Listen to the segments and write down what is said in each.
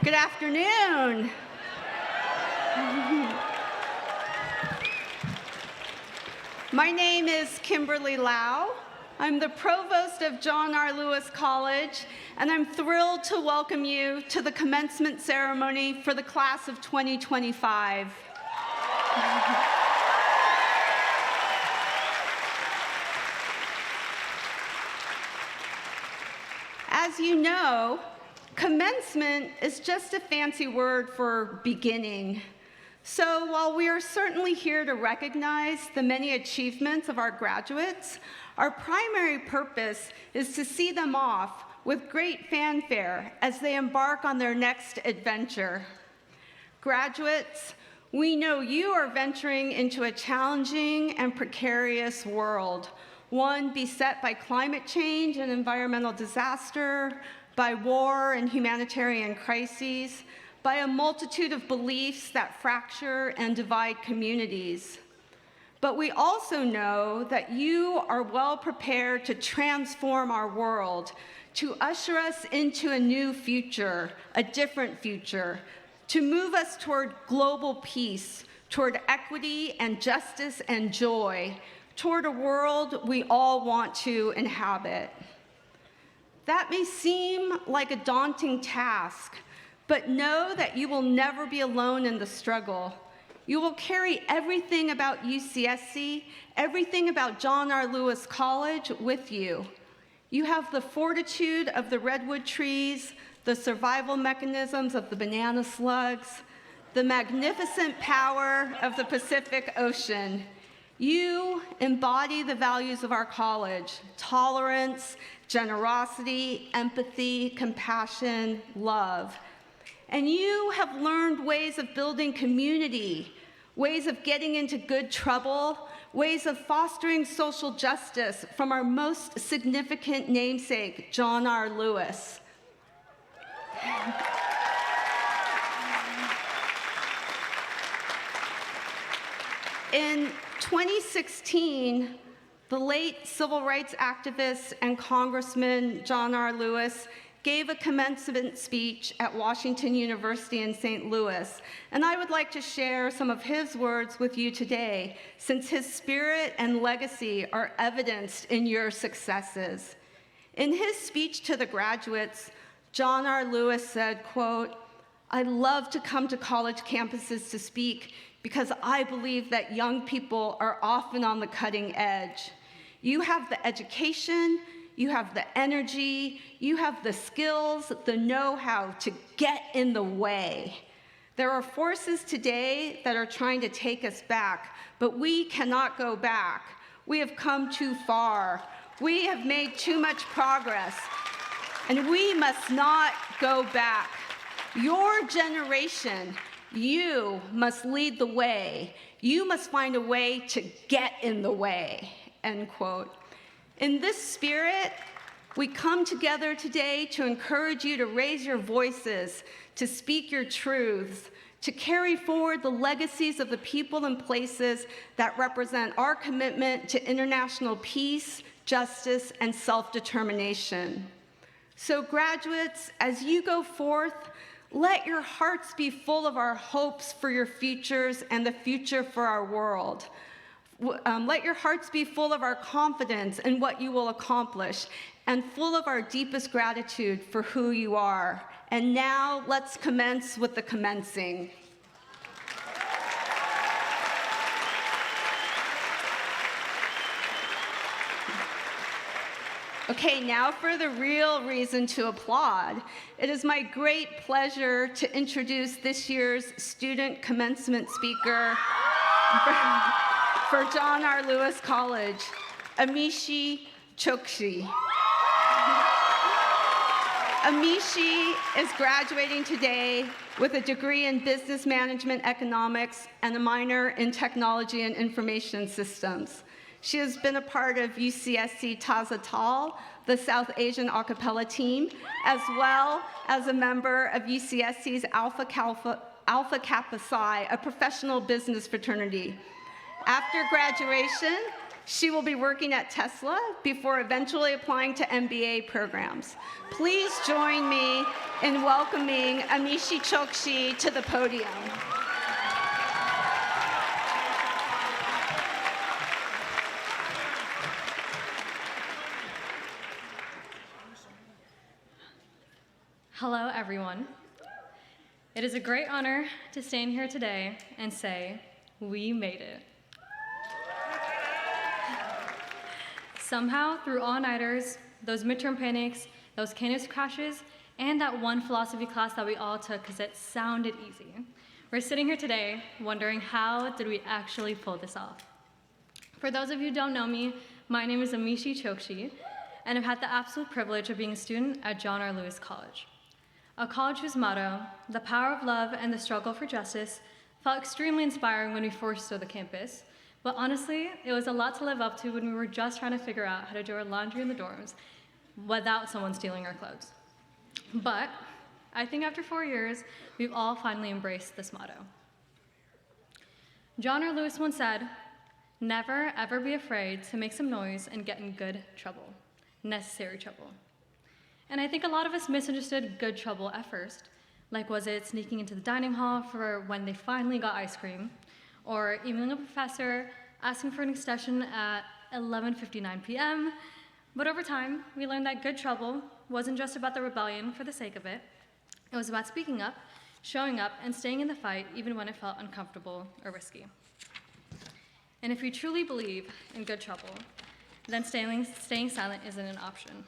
Good afternoon. My name is Kimberly Lau. I'm the provost of John R. Lewis College, and I'm thrilled to welcome you to the commencement ceremony for the class of 2025. As you know, commencement is just a fancy word for beginning. So while we are certainly here to recognize the many achievements of our graduates, our primary purpose is to see them off with great fanfare as they embark on their next adventure. Graduates, we know you are venturing into a challenging and precarious world, one beset by climate change and environmental disaster, by war and humanitarian crises, by a multitude of beliefs that fracture and divide communities. But we also know that you are well prepared to transform our world, to usher us into a new future, a different future, to move us toward global peace, toward equity and justice and joy, toward a world we all want to inhabit. That may seem like a daunting task, but know that you will never be alone in the struggle. You will carry everything about UCSC, everything about John R. Lewis College with you. You have the fortitude of the redwood trees, the survival mechanisms of the banana slugs, the magnificent power of the Pacific Ocean. You embody the values of our college: tolerance, generosity, empathy, compassion, love. And you have learned ways of building community, ways of getting into good trouble, ways of fostering social justice from our most significant namesake, John R. Lewis. In 2016, the late civil rights activist and Congressman John R. Lewis gave a commencement speech at Washington University in St. Louis, and I would like to share some of his words with you today, since his spirit and legacy are evidenced in your successes. In his speech to the graduates, John R. Lewis said, quote, "I love to come to college campuses to speak because I believe that young people are often on the cutting edge. You have the education, you have the energy, you have the skills, the know-how to get in the way. There are forces today that are trying to take us back, but we cannot go back. We have come too far. We have made too much progress, and we must not go back. Your generation, you must lead the way. You must find a way to get in the way," end quote. In this spirit, we come together today to encourage you to raise your voices, to speak your truths, to carry forward the legacies of the people and places that represent our commitment to international peace, justice, and self-determination. So graduates, as you go forth, let your hearts be full of our hopes for your futures and the future for our world. Let your hearts be full of our confidence in what you will accomplish, and full of our deepest gratitude for who you are. And now, let's commence with the commencing. Okay, now for the real reason to applaud. It is my great pleasure to introduce this year's student commencement speaker for John R. Lewis College, Amishi Chokshi. Amishi is graduating today with a degree in business management economics and a minor in technology and information systems. She has been a part of UCSC Taza Tal, the South Asian a cappella team, as well as a member of UCSC's Alpha Kappa Psi, a professional business fraternity. After graduation, She will be working at Tesla before eventually applying to MBA programs. Please join me in welcoming Amishi Chokshi to the podium. Hello, everyone. It is a great honor to stand here today and say, we made it. Somehow, through all-nighters, those midterm panics, those Keynote crashes, and that one philosophy class that we all took because it sounded easy, we're sitting here today wondering how did we actually pull this off. For those of you who don't know me, my name is Amishi Chokshi, and I've had the absolute privilege of being a student at John R. Lewis College. A college whose motto, the power of love and the struggle for justice, felt extremely inspiring when we first saw the campus, but honestly, it was a lot to live up to when we were just trying to figure out how to do our laundry in the dorms without someone stealing our clothes. But I think after 4 years, we've all finally embraced this motto. John R. Lewis once said, "Never ever be afraid to make some noise and get in good trouble, necessary trouble." And I think a lot of us misunderstood good trouble at first. Like, was it sneaking into the dining hall for when they finally got ice cream? Or emailing a professor, asking for an extension at 11:59 p.m.? But over time, we learned that good trouble wasn't just about the rebellion for the sake of it. It was about speaking up, showing up, and staying in the fight even when it felt uncomfortable or risky. And if we truly believe in good trouble, then staying silent isn't an option.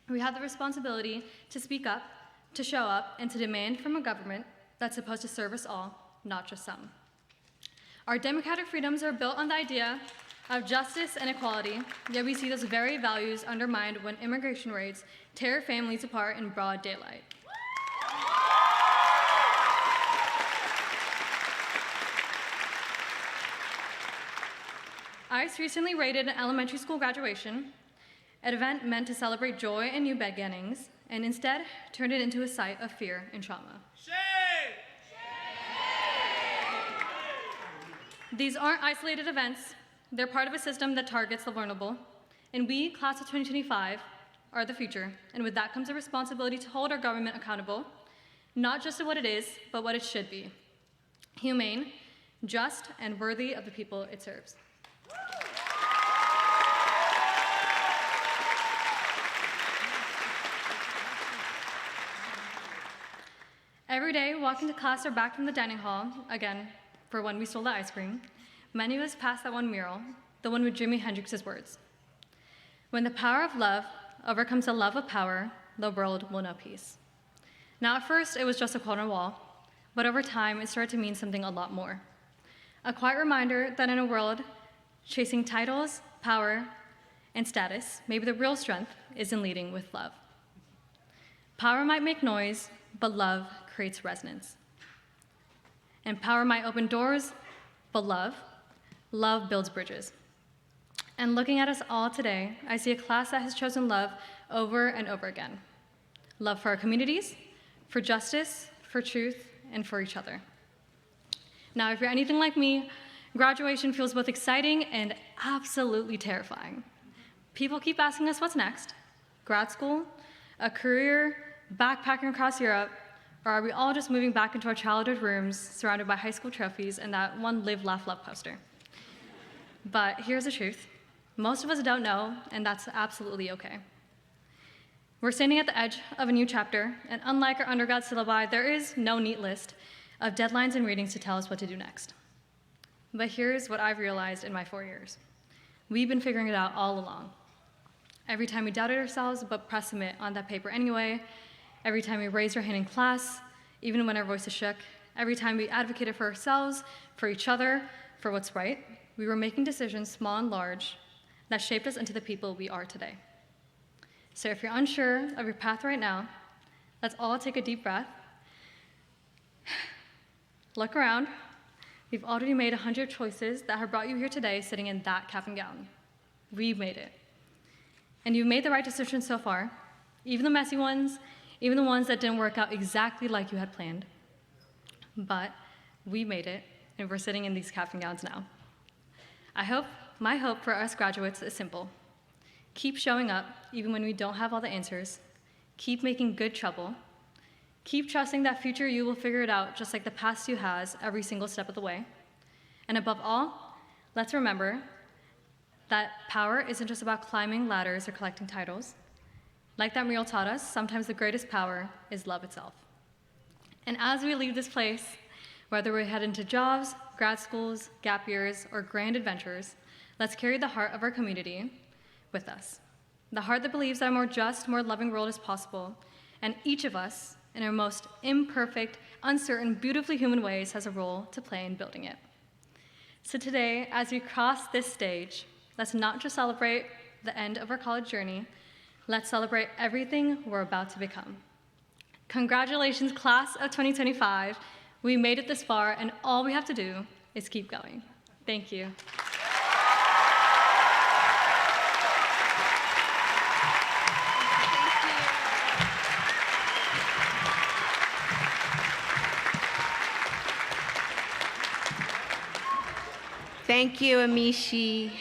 We have the responsibility to speak up, to show up, and to demand from a government that's supposed to serve us all, not just some. Our democratic freedoms are built on the idea of justice and equality, yet we see those very values undermined when immigration raids tear families apart in broad daylight. ICE recently raided an elementary school graduation, an event meant to celebrate joy and new beginnings, and instead turned it into a site of fear and trauma. Shame! These aren't isolated events. They're part of a system that targets the vulnerable. And we, class of 2025, are the future. And with that comes a responsibility to hold our government accountable, not just to what it is, but what it should be. Humane, just, and worthy of the people it serves. Every day, walking to class or back from the dining hall, again, for when we stole the ice cream, many of us passed that one mural, the one with Jimi Hendrix's words. "When the power of love overcomes the love of power, the world will know peace." Now, at first, it was just a quote on a wall, but over time, it started to mean something a lot more. A quiet reminder that in a world chasing titles, power, and status, maybe the real strength is in leading with love. Power might make noise, but love creates resonance. And power might open doors, but love builds bridges. And looking at us all today, I see a class that has chosen love over and over again. Love for our communities, for justice, for truth, and for each other. Now, if you're anything like me, graduation feels both exciting and absolutely terrifying. People keep asking us what's next: grad school, a career, backpacking across Europe, or are we all just moving back into our childhood rooms surrounded by high school trophies and that one Live, Laugh, Love poster? But here's the truth. Most of us don't know, and that's absolutely okay. We're standing at the edge of a new chapter, and unlike our undergrad syllabi, there is no neat list of deadlines and readings to tell us what to do next. But here's what I've realized in my 4 years. We've been figuring it out all along. Every time we doubted ourselves but pressed submit on that paper anyway, every time we raised our hand in class, even when our voices shook, every time we advocated for ourselves, for each other, for what's right, we were making decisions, small and large, that shaped us into the people we are today. So if you're unsure of your path right now, let's all take a deep breath. Look around. We've already made 100 choices that have brought you here today sitting in that cap and gown. We've made it. And you've made the right decisions so far, even the messy ones, even the ones that didn't work out exactly like you had planned. But we made it, and we're sitting in these cap and gowns now. I hope my hope for us graduates is simple. Keep showing up even when we don't have all the answers. Keep making good trouble. Keep trusting that future you will figure it out just like the past you has every single step of the way. And above all, let's remember that power isn't just about climbing ladders or collecting titles. Like that mural taught us, sometimes the greatest power is love itself. And as we leave this place, whether we head into jobs, grad schools, gap years, or grand adventures, let's carry the heart of our community with us. The heart that believes that a more just, more loving world is possible, and each of us, in our most imperfect, uncertain, beautifully human ways, has a role to play in building it. So today, as we cross this stage, let's not just celebrate the end of our college journey, let's celebrate everything we're about to become. Congratulations, class of 2025. We made it this far, and all we have to do is keep going. Thank you. Thank you, Amishi.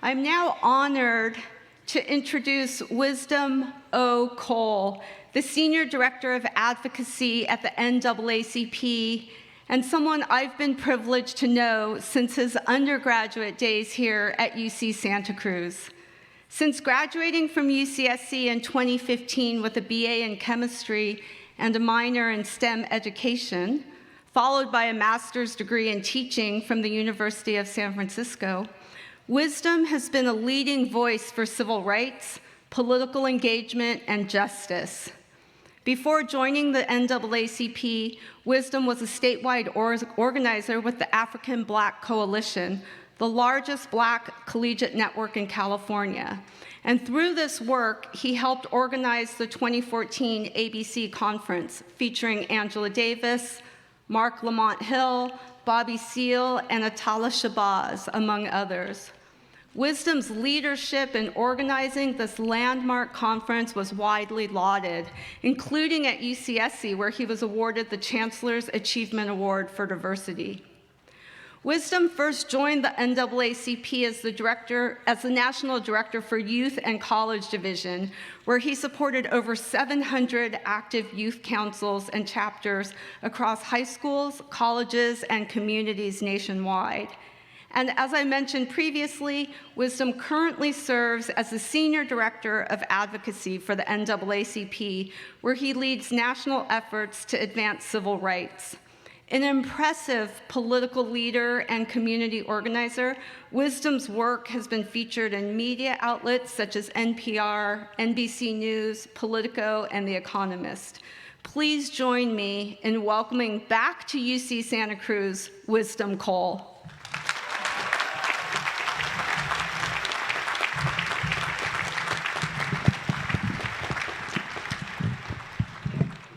I'm now honored to introduce Wisdom O. Cole, the Senior Director of Advocacy at the NAACP, and someone I've been privileged to know since his undergraduate days here at UC Santa Cruz. Since graduating from UCSC in 2015 with a BA in chemistry and a minor in STEM education, followed by a master's degree in teaching from the University of San Francisco, Wisdom has been a leading voice for civil rights, political engagement, and justice. Before joining the NAACP, Wisdom was a statewide organizer with the African Black Coalition, the largest Black collegiate network in California. And through this work, he helped organize the 2014 ABC conference featuring Angela Davis, Mark Lamont Hill, Bobby Seale, and Atala Shabazz, among others. Wisdom's leadership in organizing this landmark conference was widely lauded, including at UCSC, where he was awarded the Chancellor's Achievement Award for Diversity. Wisdom first joined the NAACP as the National Director for Youth and College Division, where he supported over 700 active youth councils and chapters across high schools, colleges, and communities nationwide. And as I mentioned previously, Wisdom currently serves as the Senior Director of Advocacy for the NAACP, where he leads national efforts to advance civil rights. An impressive political leader and community organizer, Wisdom's work has been featured in media outlets such as NPR, NBC News, Politico, and The Economist. Please join me in welcoming back to UC Santa Cruz, Wisdom Cole.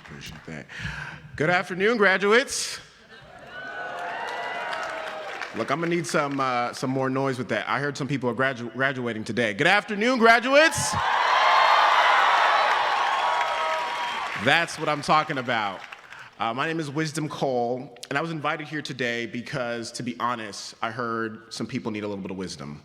Appreciate that. Good afternoon, graduates. Look, I'm gonna need some more noise with that. I heard some people are graduating today. Good afternoon, graduates. That's what I'm talking about. My name is Wisdom Cole, and I was invited here today because, to be honest, I heard some people need a little bit of wisdom.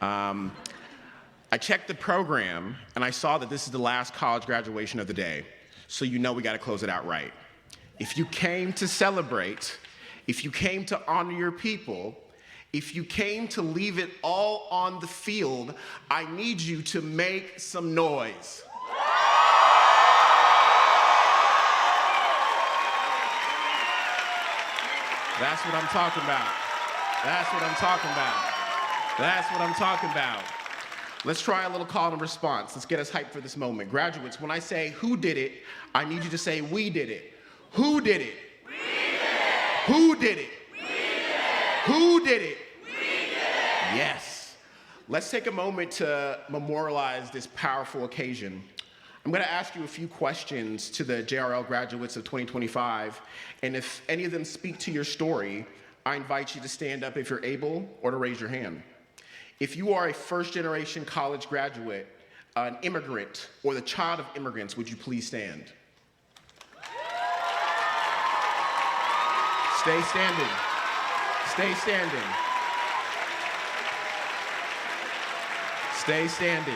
I checked the program, and I saw that this is the last college graduation of the day, so you know we gotta close it out right. If you came to celebrate, if you came to honor your people, if you came to leave it all on the field, I need you to make some noise. That's what I'm talking about. That's what I'm talking about. That's what I'm talking about. Let's try a little call and response. Let's get us hyped for this moment. Graduates, when I say who did it, I need you to say we did it. Who did it? We did it. Who did it? We did it. Who did it? We did it. Yes. Let's take a moment to memorialize this powerful occasion. I'm going to ask you a few questions to the JRL graduates of 2025, and if any of them speak to your story, I invite you to stand up if you're able or to raise your hand. If you are a first-generation college graduate, an immigrant, or the child of immigrants, would you please stand? Stay standing. Stay standing. Stay standing.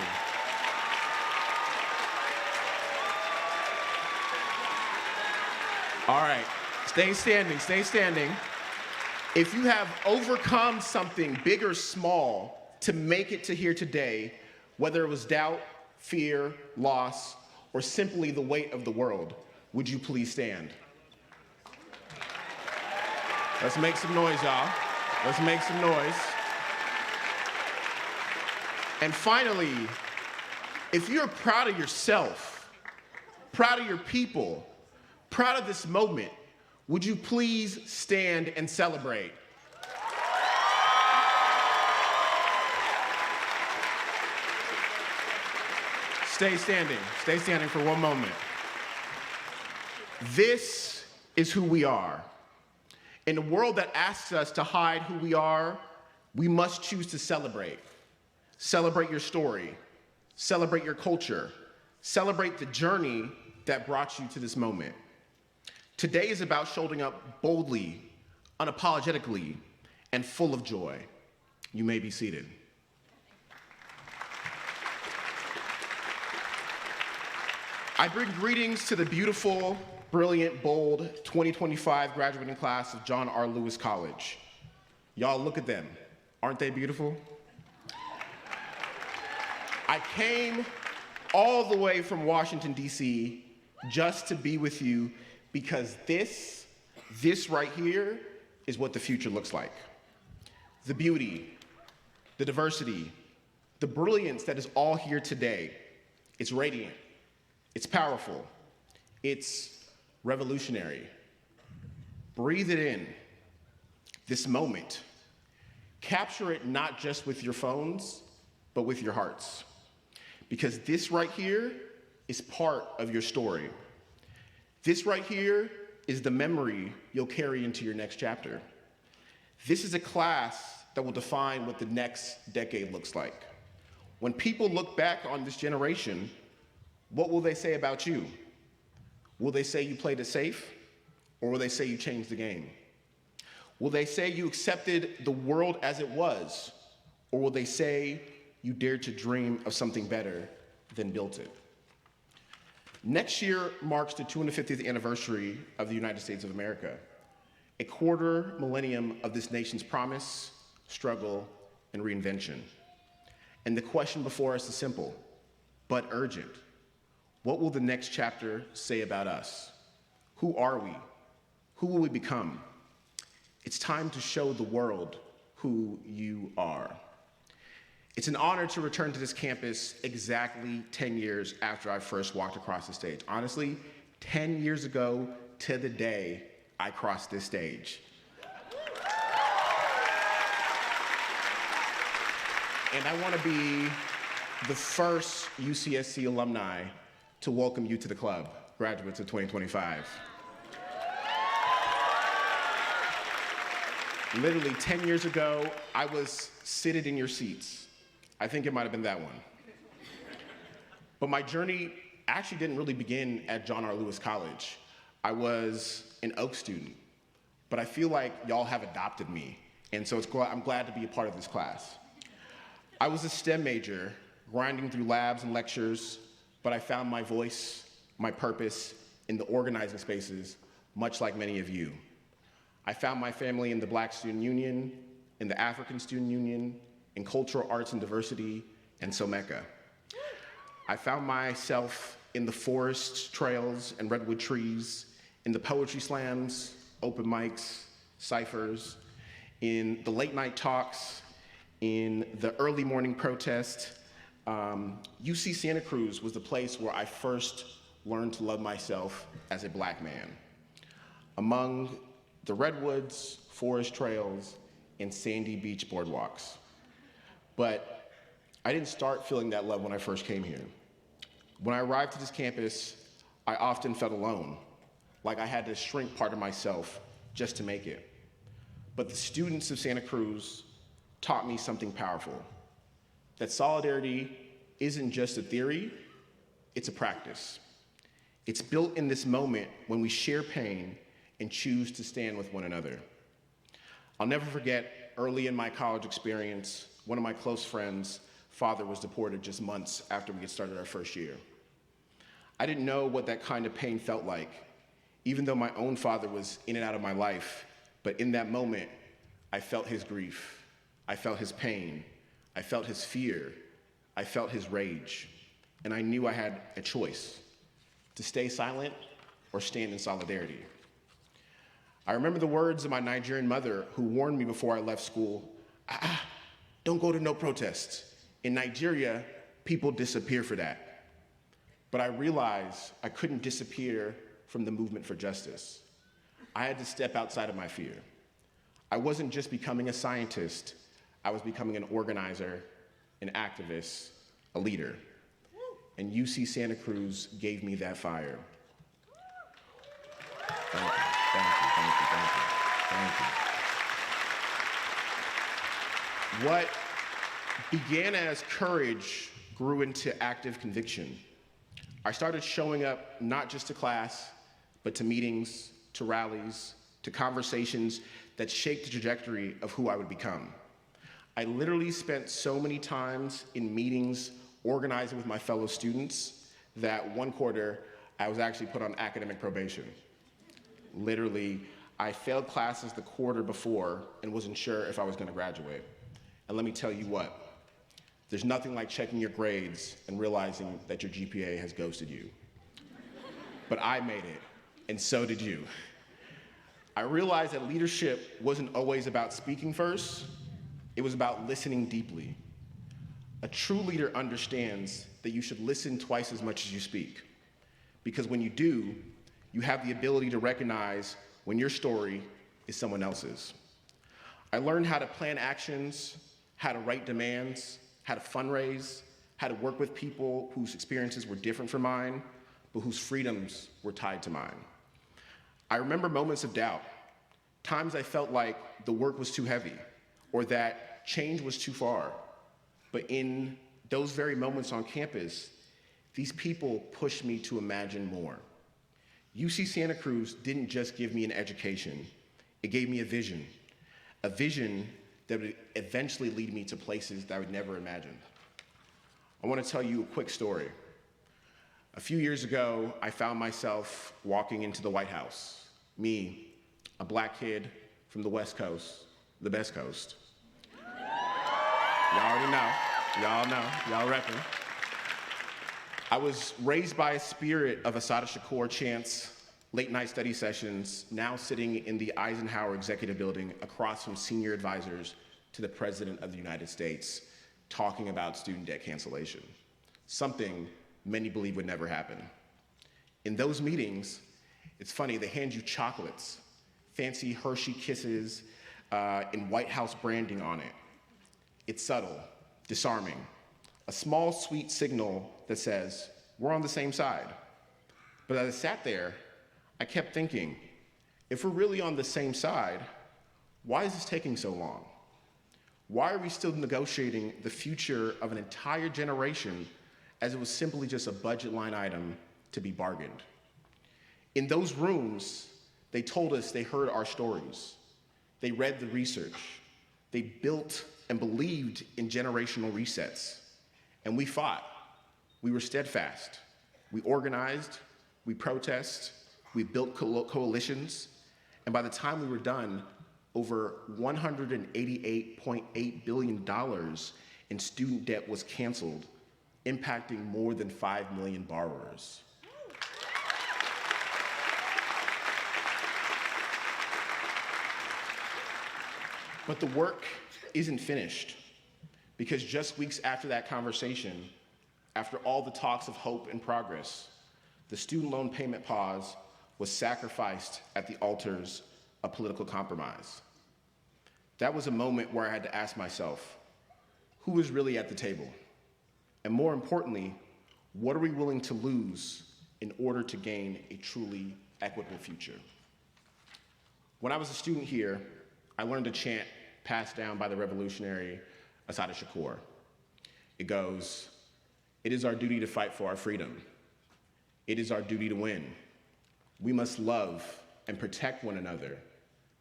All right, stay standing, stay standing. If you have overcome something big or small to make it to here today, whether it was doubt, fear, loss, or simply the weight of the world, would you please stand? Let's make some noise, y'all. Let's make some noise. And finally, if you're proud of yourself, proud of your people, proud of this moment, would you please stand and celebrate? Stay standing for one moment. This is who we are. In a world that asks us to hide who we are, we must choose to celebrate. Celebrate your story, celebrate your culture, celebrate the journey that brought you to this moment. Today is about showing up boldly, unapologetically, and full of joy. You may be seated. I bring greetings to the beautiful, brilliant, bold 2025 graduating class of John R. Lewis College. Y'all look at them. Aren't they beautiful? I came all the way from Washington, D.C. just to be with you because this right here is what the future looks like. The beauty, the diversity, the brilliance that is all here today. It's radiant, it's powerful, it's revolutionary. Breathe it in, this moment. Capture it not just with your phones, but with your hearts. Because this right here is part of your story. This right here is the memory you'll carry into your next chapter. This is a class that will define what the next decade looks like. When people look back on this generation, what will they say about you? Will they say you played it safe, or will they say you changed the game? Will they say you accepted the world as it was, or will they say you dared to dream of something better than built it? Next year marks the 250th anniversary of the United States of America, a quarter millennium of this nation's promise, struggle, and reinvention. And the question before us is simple, but urgent. What will the next chapter say about us? Who are we? Who will we become? It's time to show the world who you are. It's an honor to return to this campus exactly 10 years after I first walked across the stage. Honestly, 10 years ago to the day I crossed this stage. And I want to be the first UCSC alumni to welcome you to the club, graduates of 2025. Literally 10 years ago, I was seated in your seats. I think it might have been that one. But my journey actually didn't really begin at John R. Lewis College. I was an Oak student, but I feel like y'all have adopted me, and so I'm glad to be a part of this class. I was a STEM major, grinding through labs and lectures, but I found my voice, my purpose in the organizing spaces, much like many of you. I found my family in the Black Student Union, in the African Student Union, in cultural arts and diversity, and SOMECA. I found myself in the forests, trails, and redwood trees, in the poetry slams, open mics, ciphers, in the late night talks, in the early morning protest. UC Santa Cruz was the place where I first learned to love myself as a Black man. Among the redwoods, forest trails, and sandy beach boardwalks. But I didn't start feeling that love when I first came here. When I arrived to this campus, I often felt alone, like I had to shrink part of myself just to make it. But the students of Santa Cruz taught me something powerful, that solidarity isn't just a theory, it's a practice. It's built in this moment when we share pain and choose to stand with one another. I'll never forget early in my college experience, one of my close friends father was deported just months after we had started our first year. I didn't know what that kind of pain felt like, even though my own father was in and out of my life. But in that moment, I felt his grief. I felt his pain. I felt his fear. I felt his rage. And I knew I had a choice: to stay silent or stand in solidarity. I remember the words of my Nigerian mother, who warned me before I left school, don't go to no protests. In Nigeria, people disappear for that. But I realized I couldn't disappear from the movement for justice. I had to step outside of my fear. I wasn't just becoming a scientist, I was becoming an organizer, an activist, a leader. And UC Santa Cruz gave me that fire. Thank you, thank you, thank you, thank you, thank you. What began as courage grew into active conviction. I started showing up not just to class, but to meetings, to rallies, to conversations that shaped the trajectory of who I would become. I literally spent so many times in meetings organizing with my fellow students that one quarter I was actually put on academic probation. Literally, I failed classes the quarter before and wasn't sure if I was going to graduate. And let me tell you what, there's nothing like checking your grades and realizing that your GPA has ghosted you. But I made it, and so did you. I realized that leadership wasn't always about speaking first, it was about listening deeply. A true leader understands that you should listen twice as much as you speak, because when you do, you have the ability to recognize when your story is someone else's. I learned how to plan actions, how to write demands, how to fundraise, how to work with people whose experiences were different from mine, but whose freedoms were tied to mine. I remember moments of doubt, times I felt like the work was too heavy, or that change was too far. But in those very moments on campus, these people pushed me to imagine more. UC Santa Cruz didn't just give me an education, it gave me a vision that would eventually lead me to places that I would never imagine. I want to tell you a quick story. A few years ago, I found myself walking into the White House. Me, a black kid from the West Coast, the best coast. Y'all already know, y'all reckon. I was raised by a spirit of Assata Shakur chants, late night study sessions, now sitting in the Eisenhower Executive Building across from senior advisors to the President of the United States, talking about student debt cancellation, something many believe would never happen. In those meetings, it's funny, they hand you chocolates, fancy Hershey Kisses, and White House branding on it. It's subtle, disarming, a small, sweet signal that says, we're on the same side. But as I sat there, I kept thinking, if we're really on the same side, why is this taking so long? Why are we still negotiating the future of an entire generation as it was simply just a budget line item to be bargained? In those rooms, they told us they heard our stories. They read the research. They built and believed in generational resets. And we fought. We were steadfast. We organized. We protested. We built coalitions. And by the time we were done, over $188.8 billion in student debt was canceled, impacting more than 5 million borrowers. But the work isn't finished, because just weeks after that conversation, after all the talks of hope and progress, the student loan payment pause was sacrificed at the altars of political compromise. That was a moment where I had to ask myself, who is really at the table? And more importantly, what are we willing to lose in order to gain a truly equitable future? When I was a student here, I learned a chant passed down by the revolutionary Assata Shakur. It goes, "It is our duty to fight for our freedom. It is our duty to win. We must love and protect one another.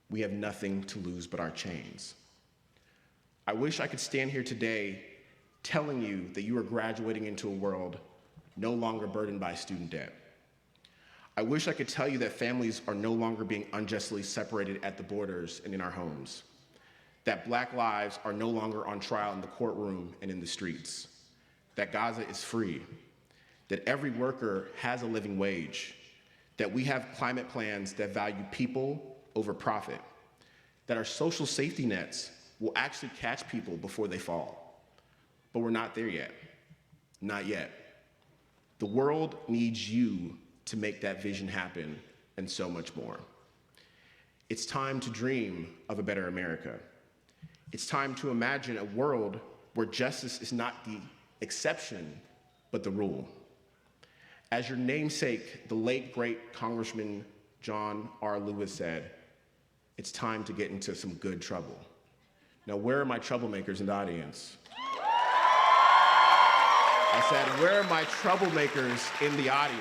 We have nothing to lose but our chains." I wish I could stand here today telling you that you are graduating into a world no longer burdened by student debt. I wish I could tell you that families are no longer being unjustly separated at the borders and in our homes, that Black lives are no longer on trial in the courtroom and in the streets, that Gaza is free, that every worker has a living wage, that we have climate plans that value people over profit, that our social safety nets will actually catch people before they fall. But we're not there yet. Not yet. The world needs you to make that vision happen, and so much more. It's time to dream of a better America. It's time to imagine a world where justice is not the exception, but the rule. As your namesake, the late, great Congressman John R. Lewis said, it's time to get into some good trouble. Now, where are my troublemakers in the audience? I said, where are my troublemakers in the audience?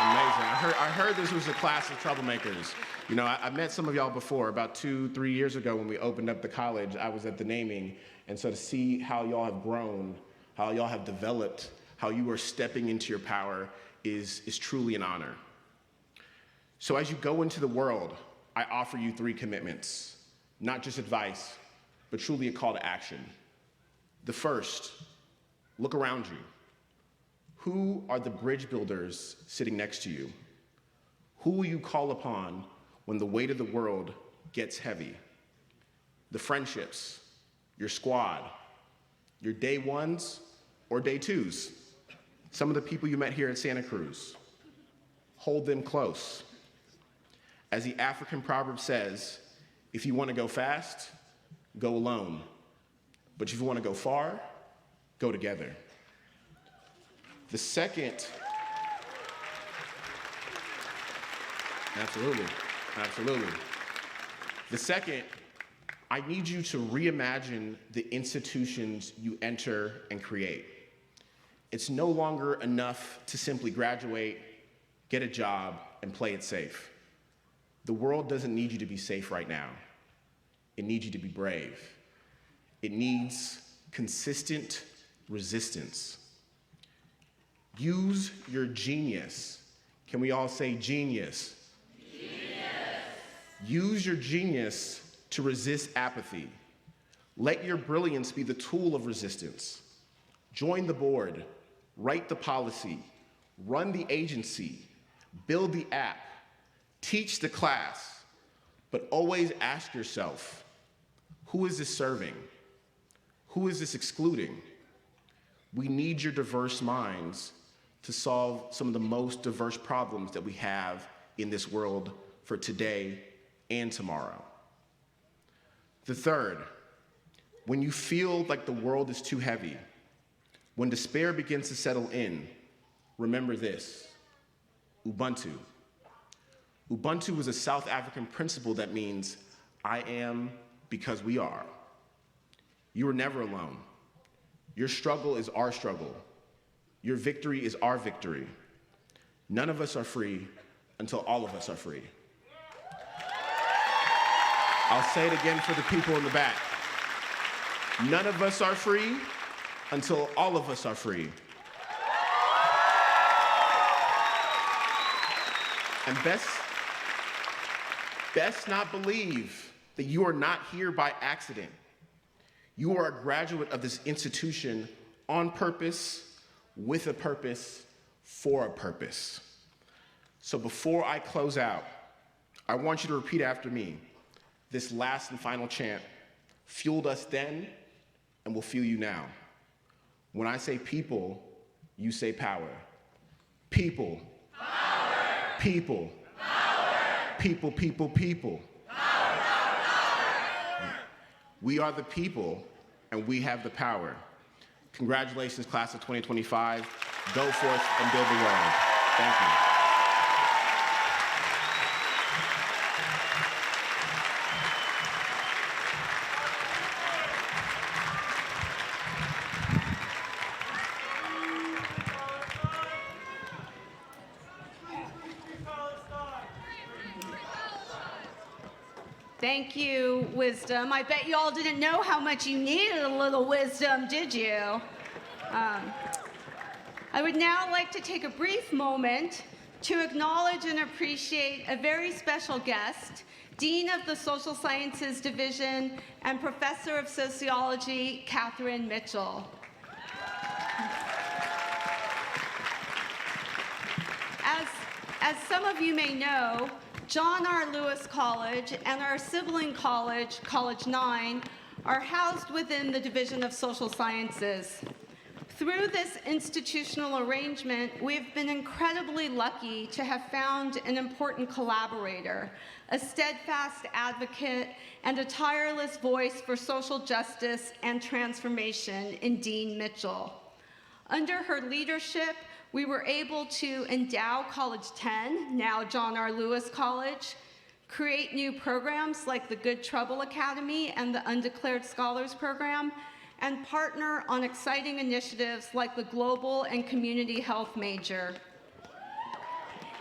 Amazing. I heard this was a class of troublemakers. You know, I met some of y'all before, about 2-3 years ago when we opened up the college. I was at the naming, and so to see how y'all have grown, how y'all have developed, how you are stepping into your power is truly an honor. So as you go into the world, I offer you 3 commitments, not just advice, but truly a call to action. The first, look around you. Who are the bridge builders sitting next to you? Who will you call upon when the weight of the world gets heavy? The friendships, your squad, your day ones or day twos. Some of the people you met here at Santa Cruz. Hold them close. As the African proverb says, if you want to go fast, go alone. But if you want to go far, go together. The second, absolutely. The second, I need you to reimagine the institutions you enter and create. It's no longer enough to simply graduate, get a job, and play it safe. The world doesn't need you to be safe right now. It needs you to be brave. It needs consistent resistance. Use your genius. Can we all say genius? Genius. Use your genius to resist apathy. Let your brilliance be the tool of resistance. Join the board, write the policy, run the agency, build the app, teach the class, but always ask yourself, who is this serving? Who is this excluding? We need your diverse minds to solve some of the most diverse problems that we have in this world for today and tomorrow. The third, when you feel like the world is too heavy, when despair begins to settle in, remember this, Ubuntu. Ubuntu is a South African principle that means I am because we are. You are never alone. Your struggle is our struggle. Your victory is our victory. None of us are free until all of us are free. I'll say it again for the people in the back. None of us are free until all of us are free. And best not believe that you are not here by accident. You are a graduate of this institution on purpose, with a purpose, for a purpose. So before I close out, I want you to repeat after me. This last and final chant fueled us then and will fuel you now. When I say people, you say power. People. Power. People. Power. People, people, people. Power, power, power. We are the people, and we have the power. Congratulations, class of 2025. Go forth and build the world. Thank you. Thank you, wisdom. I bet you all didn't know how much you needed a little wisdom, did you? I would now like to take a brief moment to acknowledge and appreciate a very special guest, Dean of the Social Sciences Division and Professor of Sociology, Catherine Mitchell. As some of you may know, John R. Lewis College and our sibling college, College 9, are housed within the Division of Social Sciences. Through this institutional arrangement, we've been incredibly lucky to have found an important collaborator, a steadfast advocate, and a tireless voice for social justice and transformation in Dean Mitchell. Under her leadership, we were able to endow College 10, now John R. Lewis College, create new programs like the Good Trouble Academy and the Undeclared Scholars Program, and partner on exciting initiatives like the Global and Community Health Major.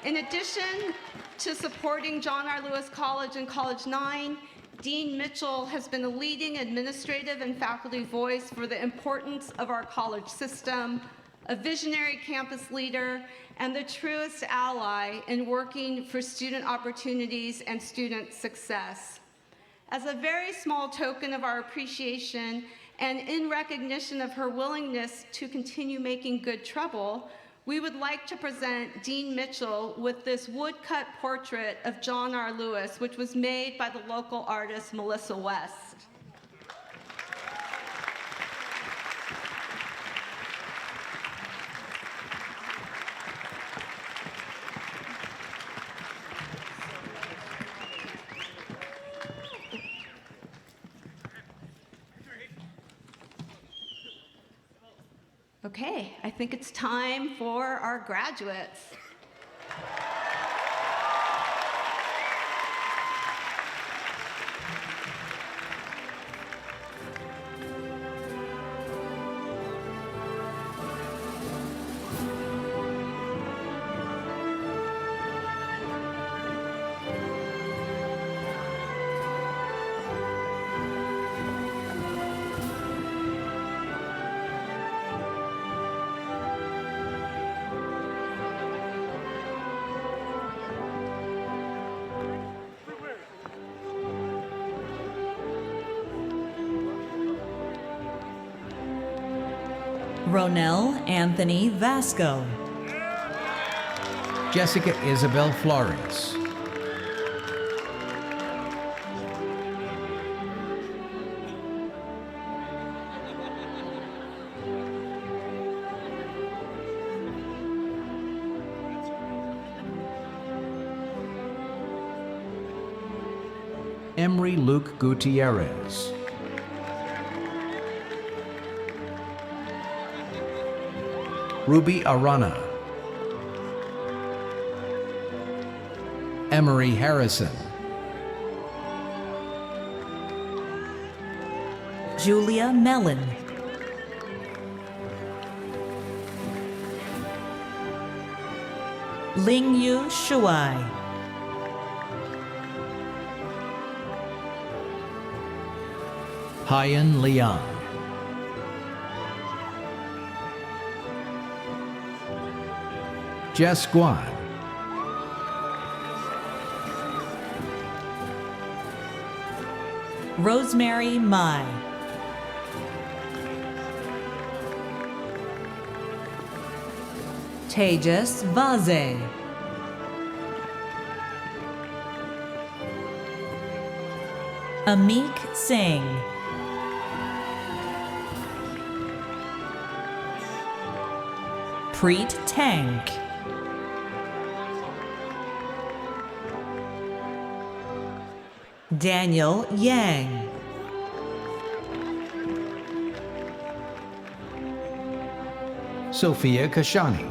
In addition to supporting John R. Lewis College and College 9, Dean Mitchell has been a leading administrative and faculty voice for the importance of our college system, a visionary campus leader, and the truest ally in working for student opportunities and student success. As a very small token of our appreciation and in recognition of her willingness to continue making good trouble, we would like to present Dean Mitchell with this woodcut portrait of John R. Lewis, which was made by the local artist Melissa West. Okay, I think it's time for our graduates. Ronell Anthony Vasco. Jessica Isabel Flores. Emery Luke Gutierrez. Ruby Arana. Emery Harrison. Julia Mellon. Lingyu Shuai. Haiyan Liang. Jess Guan. Rosemary Mai. Tejas Vaze. Amik Singh. Preet Tank. Daniel Yang. Sophia Kashani.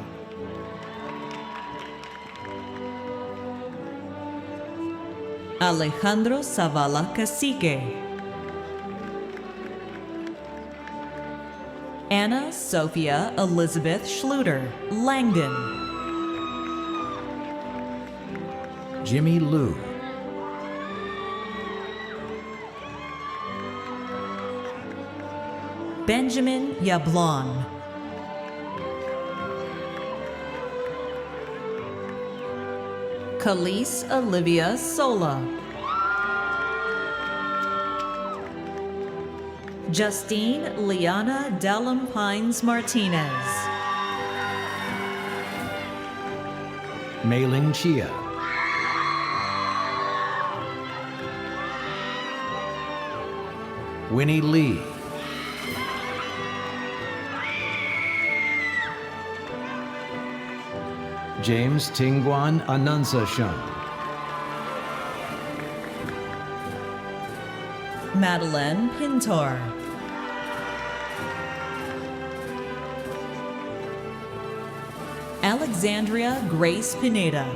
Alejandro Zavala Cacique. Anna Sophia Elizabeth Schluter, Langdon. Jimmy Liu. Benjamin Yablon. Khalees Olivia Sola. Justine Liana Delampines Martinez. Mei-Ling Chia. Winnie Lee. James Tingguan Anansashan. Madeleine Pintor. Alexandria Grace Pineda.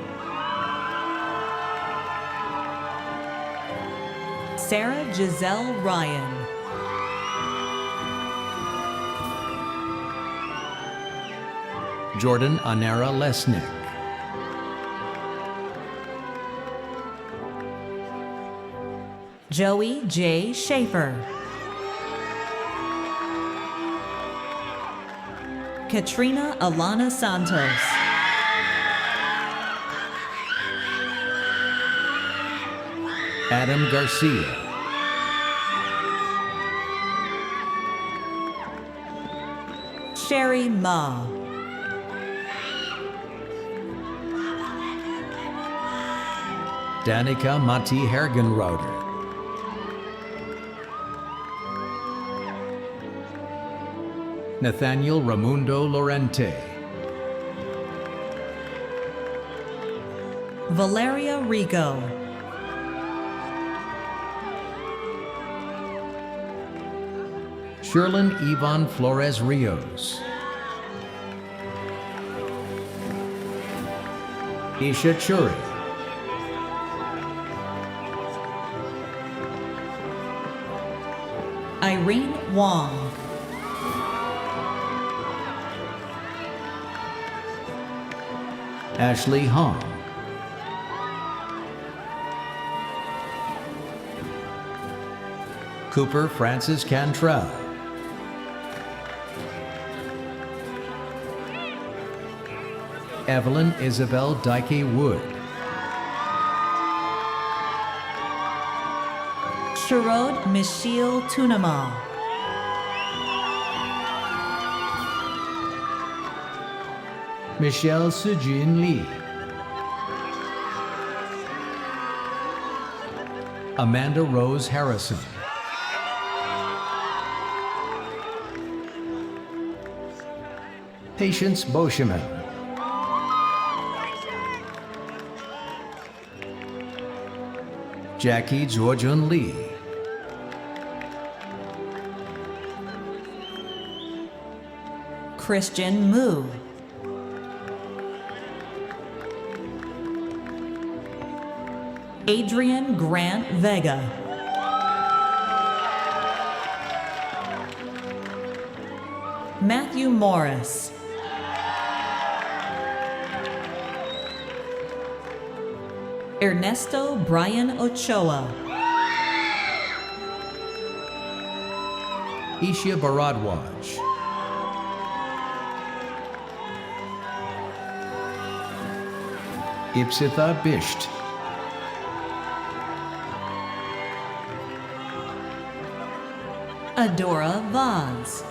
Sarah Giselle Ryan. Jordan Anera Lesnick. Joey J. Schaefer. Katrina Alana Santos. Adam Garcia. Sherry Ma. Danica Mati Hergenrauder. Nathaniel Ramundo Lorente. Valeria Rigo. Sherlyn Yvonne Flores Rios. Isha Churi. Irene Wong. Ashley Hong. Cooper Francis Cantrell. Evelyn Isabel Dyke Wood. Sherode Michiel Tunama. Michelle Sujin Lee. Amanda Rose Harrison. Patience Boscheman. Jackie Georgian Lee. Christian Mu. Adrian Grant Vega. Matthew Morris. Ernesto Brian Ochoa. Isha Baradwaj. Ipsitha Bisht. Adora Vaz.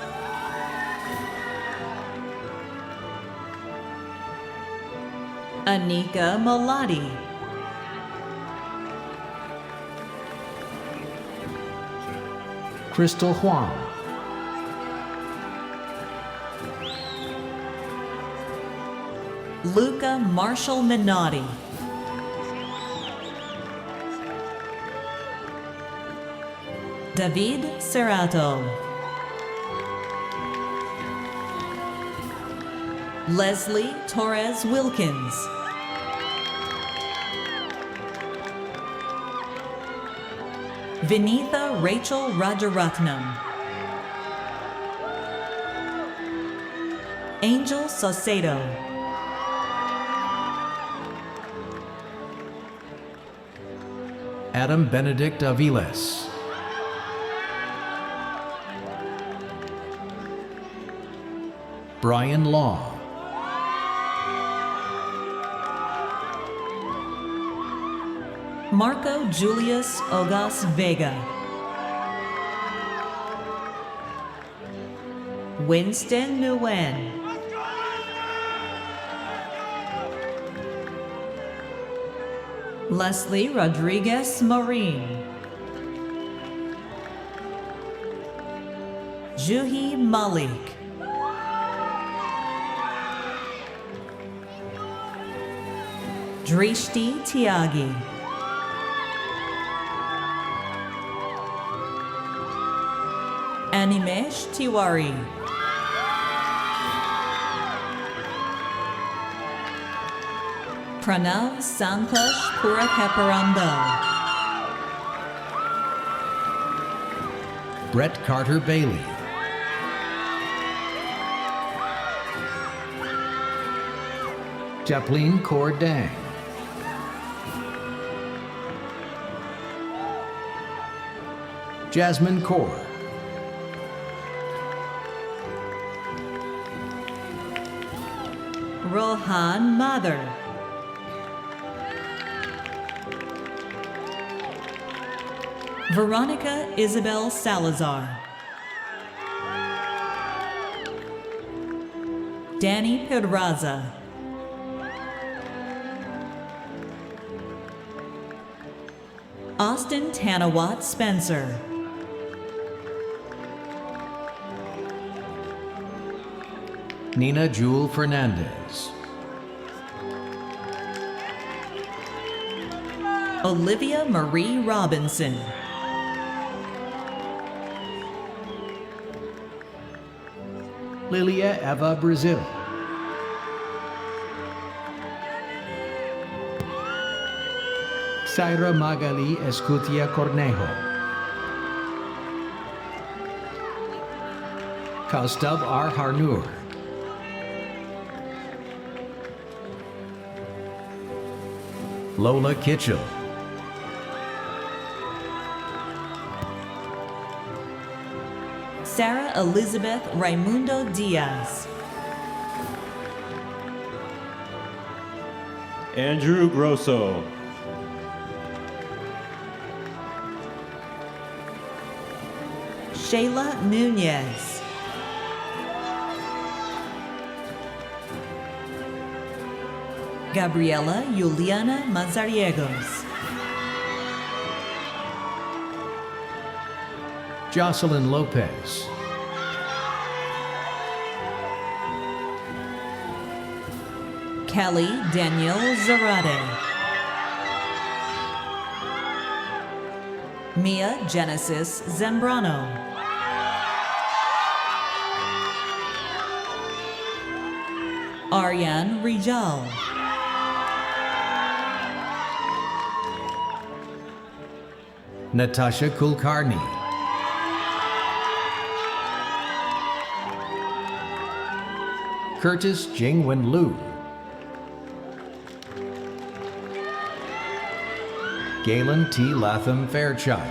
Anika Malati. Crystal Huang. Luca Marshall Minotti. David Serrato. Leslie Torres Wilkins. Vinitha Rachel Rajaratnam. Angel Saucedo. Adam Benedict Aviles. Brian Long. Marco Julius Ogas Vega. Winston Nguyen. Leslie Rodriguez Marin. Juhi Malik. Drishti Tiagi. Animesh Tiwari. Pranav Santosh Purakeparambo. Brett Carter Bailey. Chaplin Kaur Dang. Jasmine Kaur. Rohan Mather. Veronica Isabel Salazar. Danny Pedraza. Austin Tanawat Spencer. Nina Jewel Fernandez. Olivia Marie Robinson. Lilia Eva Brazil. Saira Magali Escutia Cornejo. Kaustav R. Harnour. Lola Kitchell. Sarah Elizabeth Raimundo Diaz. Andrew Grosso. Shayla Nunez. Gabriela Juliana Mazariegos. Jocelyn Lopez. Kelly Danielle Zarate. Mia Genesis Zambrano. Aryan Rijal. Natasha Kulkarni. Curtis Jingwen Liu. Galen T. Latham Fairchild.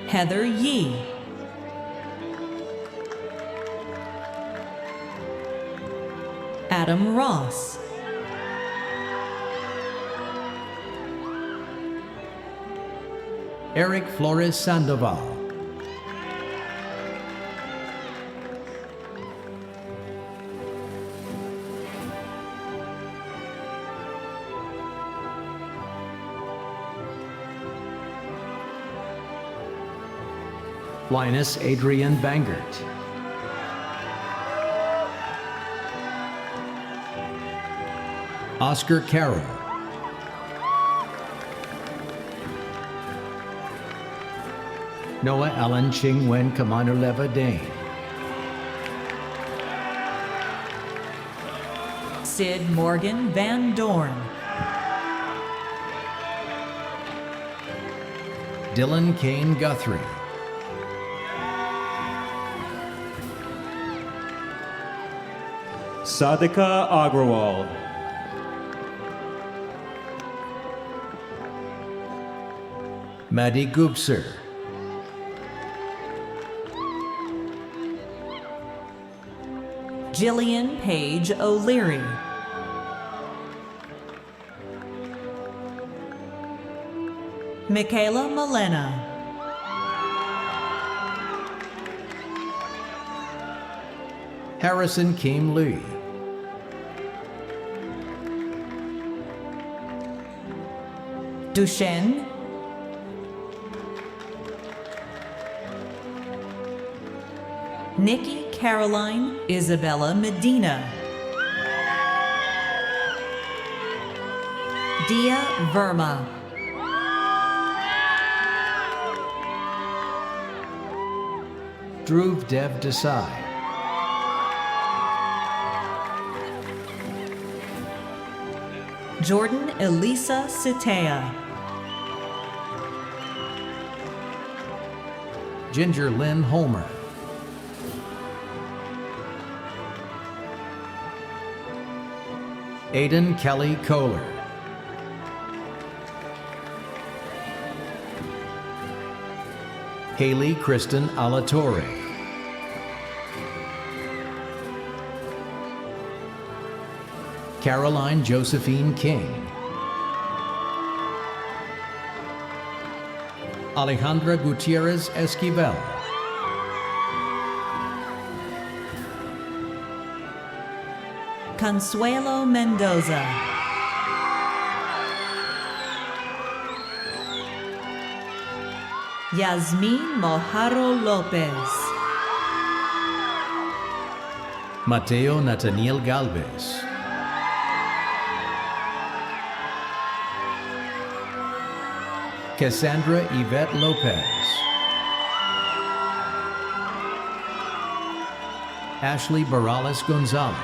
Heather Yee. Adam Ross. Eric Flores Sandoval. Linus Adrian Bangert. Oscar Carroll. Noah Allen Ching Wen Kamanuleva Dane. Sid Morgan Van Dorn. Dylan Kane Guthrie. Sadika Agrawal. Maddie Gupser. Jillian Page O'Leary. Michaela Malena. Harrison Kim Lee. Duchenne. Nikki Caroline Isabella Medina. Dia Verma. Dhruv Dev Desai. Jordan Elisa Sitea. Ginger Lynn Holmer. Aiden Kelly Kohler. Haley Kristen Alatorre. Caroline Josephine King. Alejandra Gutierrez Esquivel. Consuelo Mendoza. Yasmin Mojaro Lopez. Mateo Nathaniel Galvez. Cassandra Yvette Lopez. Ashley Barales Gonzalez.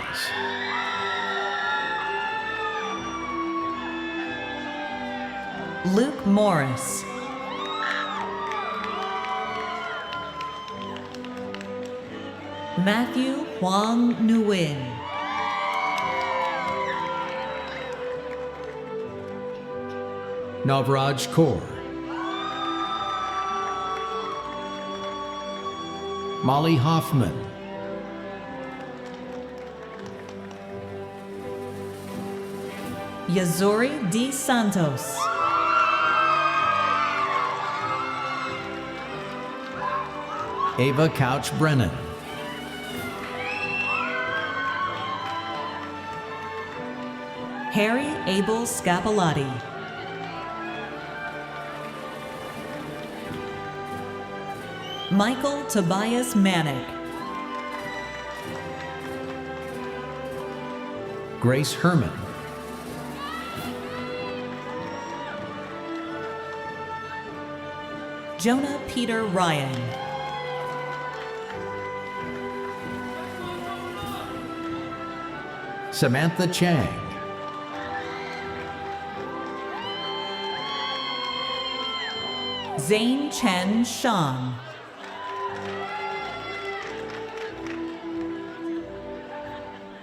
Luke Morris. Matthew Huang Nguyen. Navraj Kaur. Molly Hoffman. Yazuri D. Santos. Ava Couch Brennan. Harry Abel Scapolati. Michael Tobias Manick. Grace Herman. Jonah Peter Ryan. Samantha Chang. Zane Chen Shang.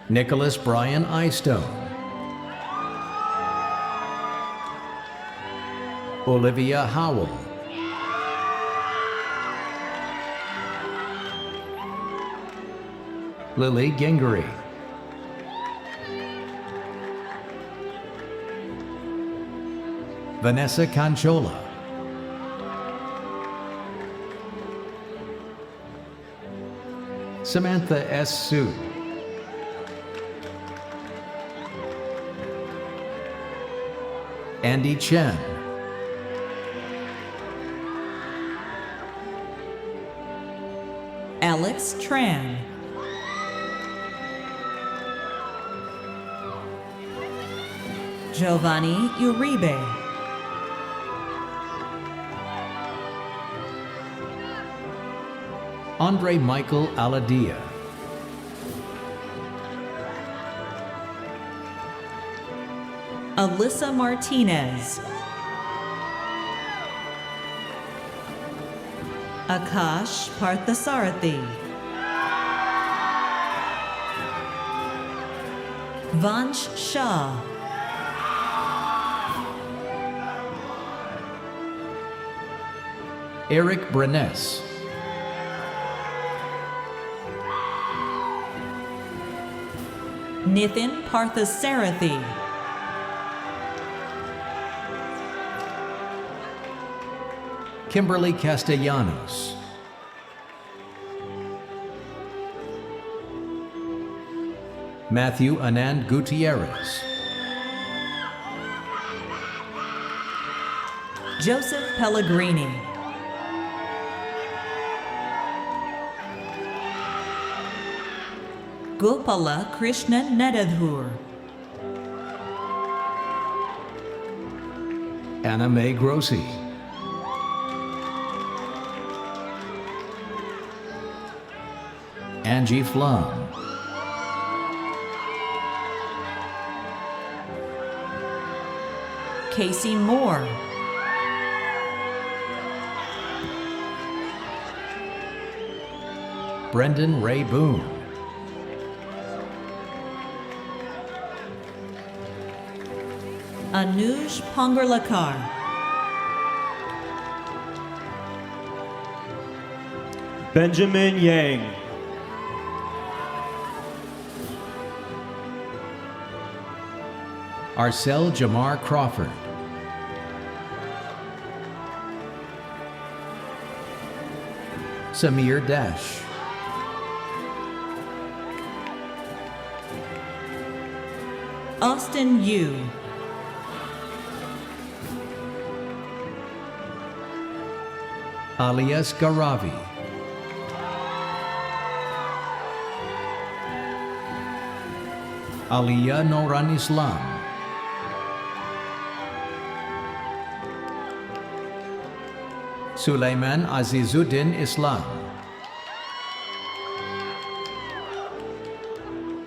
Nicholas Brian Eyestone. Olivia Howell. Lily Gingery. Vanessa Conchola. Samantha S. Sue. Andy Chen. Alex Tran. Giovanni Uribe. Andre Michael Aladia. Alyssa Martinez. Akash Parthasarathi. Vansh Shah. Eric Brenes. Nithin Parthasarathi. Kimberly Castellanos. Matthew Anand Gutierrez. Joseph Pellegrini. Gopala Krishna Nedadhur. Anna Mae Grossi. Angie Flum. Casey Moore. Brendan Ray Boone. Anuj Pongarlakar. Benjamin Yang. Arcel Jamar Crawford. Samir Dash. Austin Yu. Alias Garavi. Aliyah Noran Islam. Sulaiman Azizuddin Islam.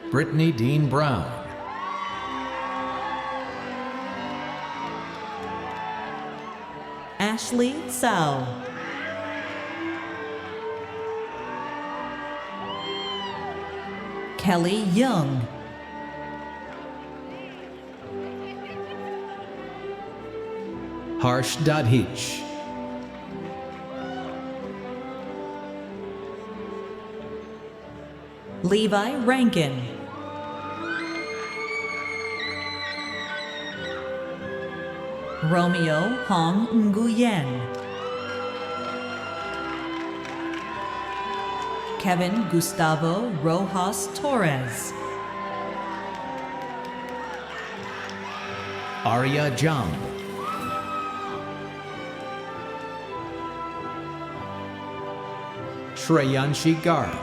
Brittany Dean Brown. Ashley Tsao. Kelly Young. Harsh Dadhich. Levi Rankin. Romeo Hong Nguyen. Kevin Gustavo Rojas Torres. Arya Jam. Shreyanshi Garg.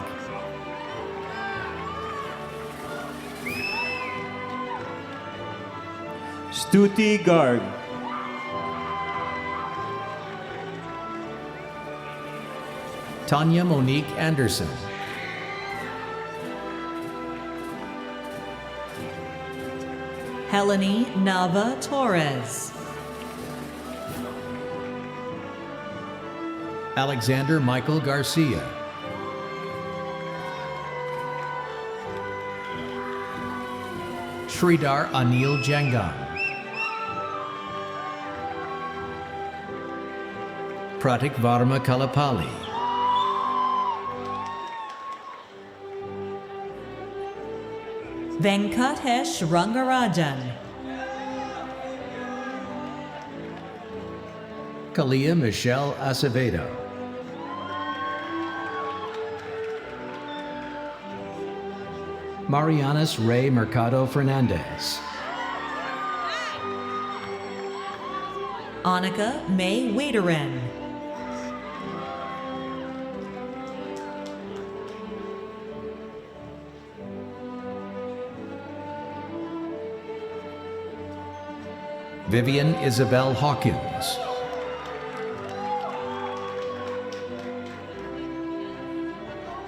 Stuti Garg. Tanya Monique Anderson. Helene Nava Torres. Alexander Michael Garcia. Sridhar Anil Jangam. Pratik Varma Kalapali. Venkatesh Rangarajan. Kalia Michelle Acevedo. Marianas Ray Mercado Fernandez. Annika May Waderin. Vivian Isabel Hawkins.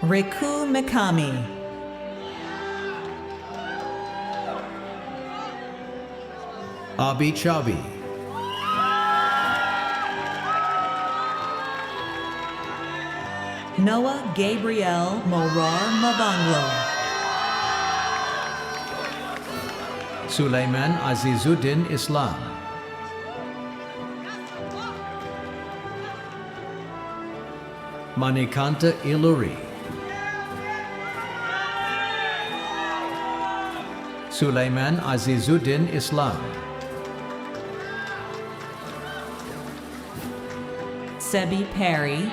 Riku Mikami. Abi Chabi. Noah Gabriel Morar Mabanglo. Sulaiman Azizuddin Islam. Manikanta Iluri. Sulaiman Azizuddin Islam. Sebi Perry,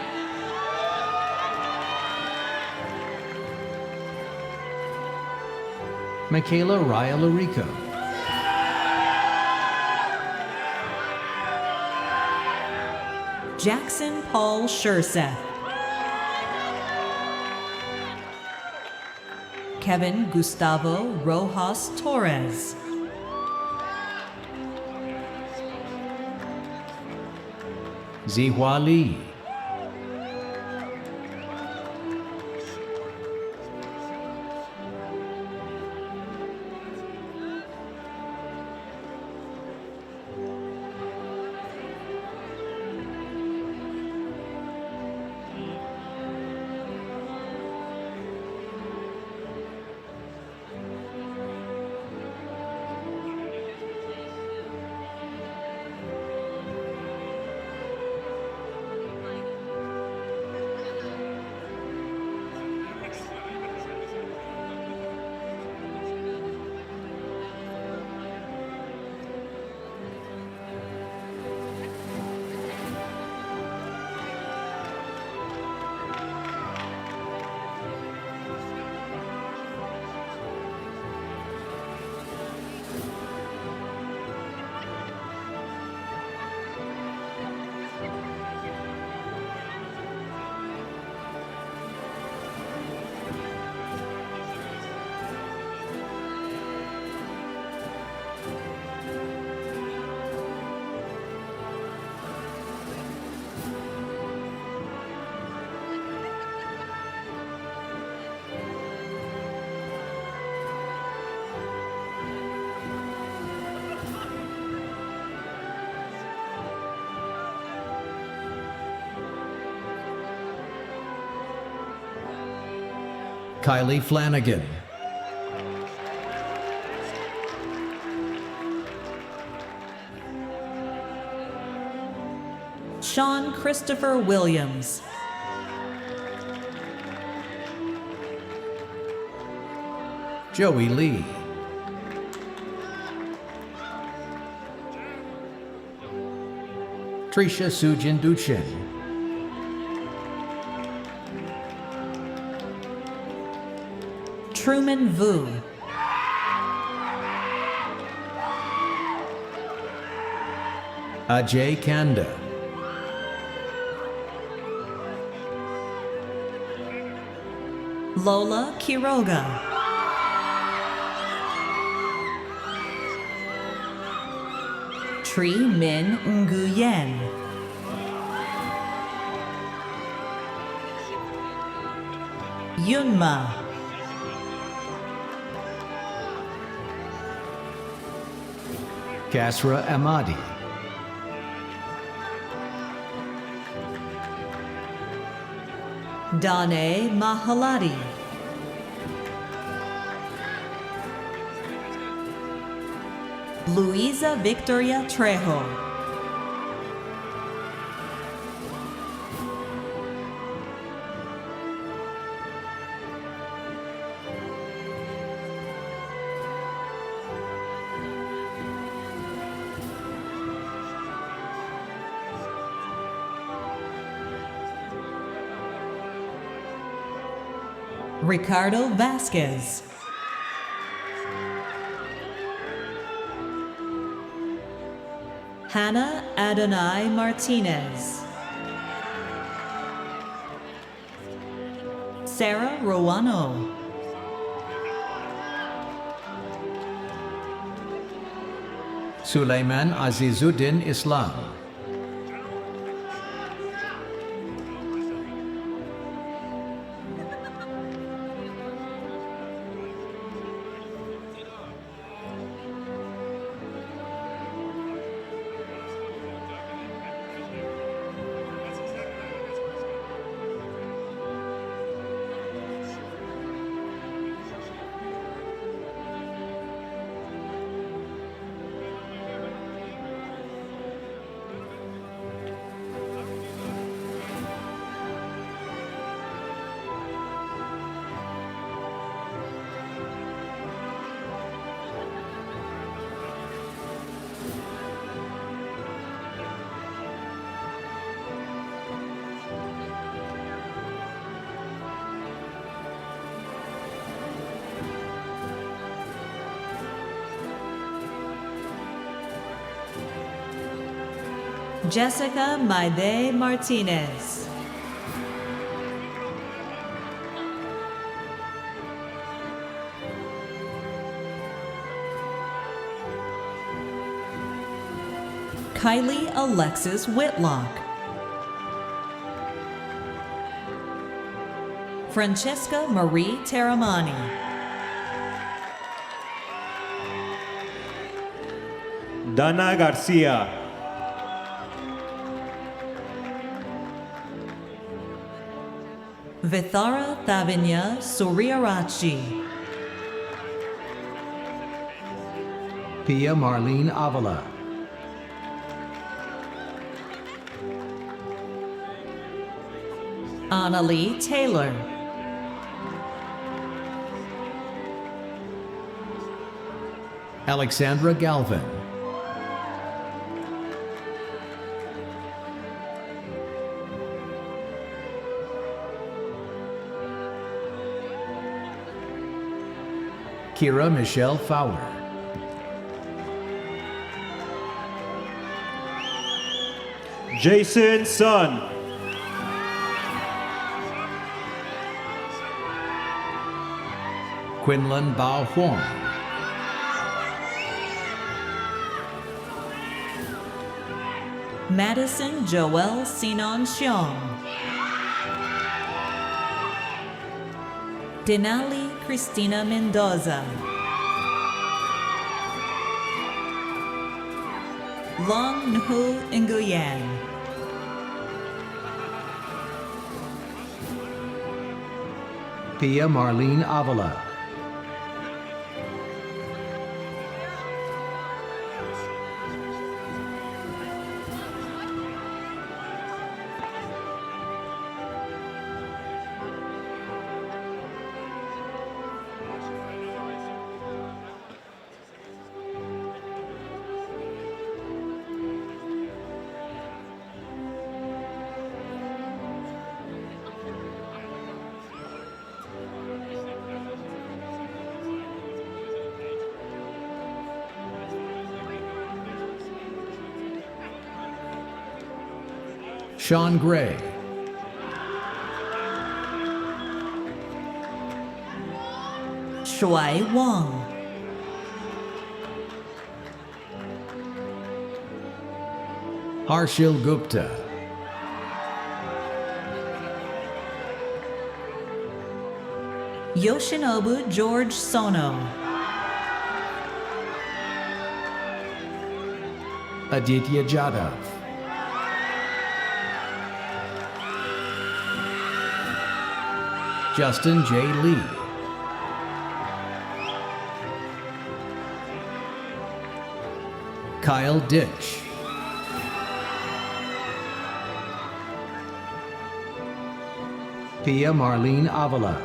Michaela Raya Larico. Jackson Paul Shurseth, Kevin Gustavo Rojas Torres, Zihua Li. Kylie Flanagan. Sean Christopher Williams, Joey Lee. Trisha Sujin Duchin. Truman Vu, Ajay Kanda. Lola Quiroga, Tri Min Nguyen, Yunma, Kasra Amadi. Dane Mahalati, Luisa Victoria Trejo, Ricardo Vasquez, Hannah Adonai Martinez, Sarah Rowano, Sulaiman Azizuddin Islam. Jessica Maide Martinez. Kylie Alexis Whitlock. Francesca Marie Terramani. Dana Garcia. Vithara Thavinya Suriarachi. Pia Marlene Avila. Annalie Taylor. Alexandra Galvin. Kira Michelle Fowler. Jason Sun. Quinlan Bao Huang. Madison Joelle Sinon Xiong. Denali Cristina Mendoza. Long Nhu Nguyen. Pia Marlene Avila. Sean Gray. Shuai Wang. Harshil Gupta. Yoshinobu George Sono. Aditya Jadhav. Justin J. Lee. Kyle Ditch. Pia Marlene Avila.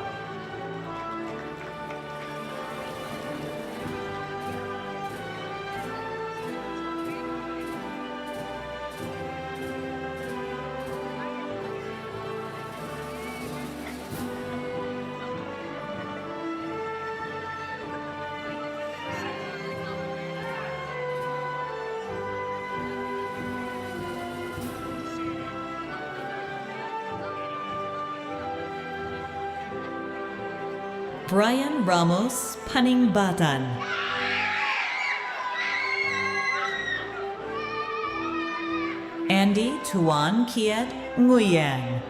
Brian Ramos Paningbatan. Andy Tuan Kiet Nguyen.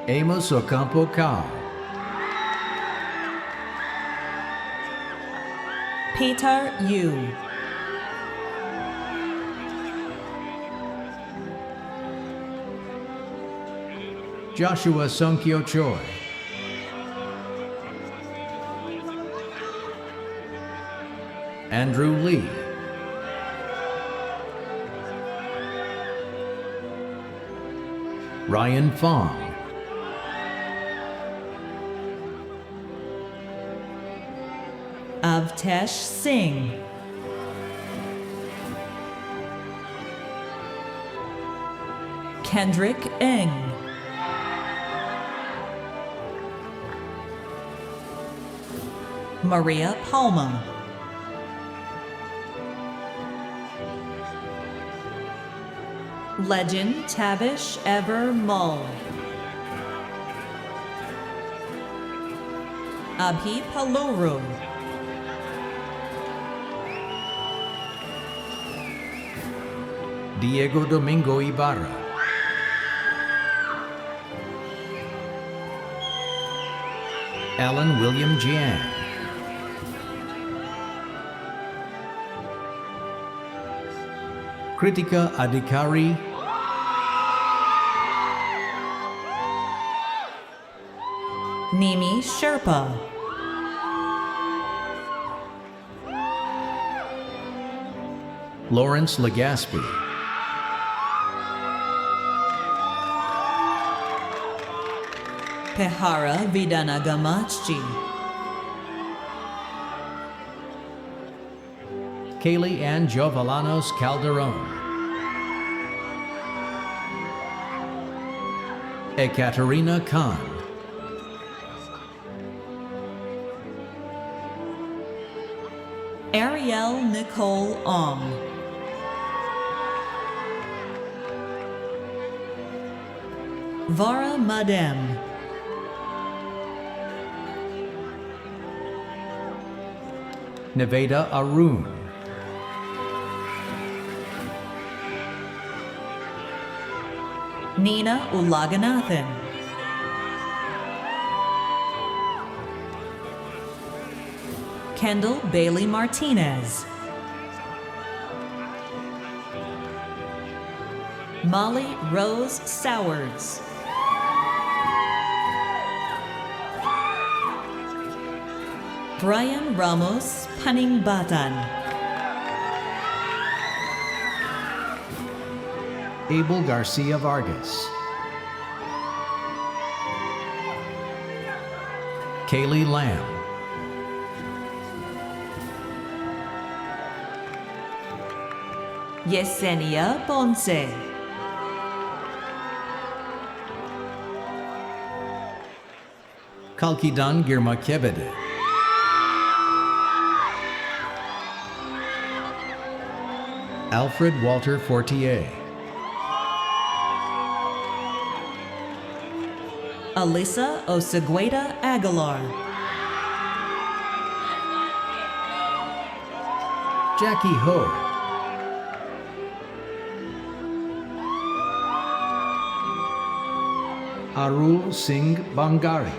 Amos Ocampo Cao. Peter Yu. Joshua Sunkyo Choi. Andrew Lee. Ryan Fong. Avtesh Singh. Kendrick Ng. Maria Palma. Legend Tavish Ever Mull. Abhi Paluru. Diego Domingo Ibarra. Alan William Jiang. Kritika Adhikari. Nimi Sherpa. Lawrence Legaspi. Pehara Vidanagamachji. Kaylee Ann Jovalanos Calderon. Ekaterina Khan. Ariel Nicole Ong. Vara Madem. Nevada Arun. Nina Ulaganathan. Kendall Bailey Martinez. Molly Rose Sowards. Brian Ramos Paningbatan. Abel Garcia Vargas. Kaylee Lamb. Yesenia Ponce. Kalkidan Girma Kebede. Alfred Walter Fortier. Alyssa Osegueda Aguilar. Jackie Ho. Arul Singh Bangari.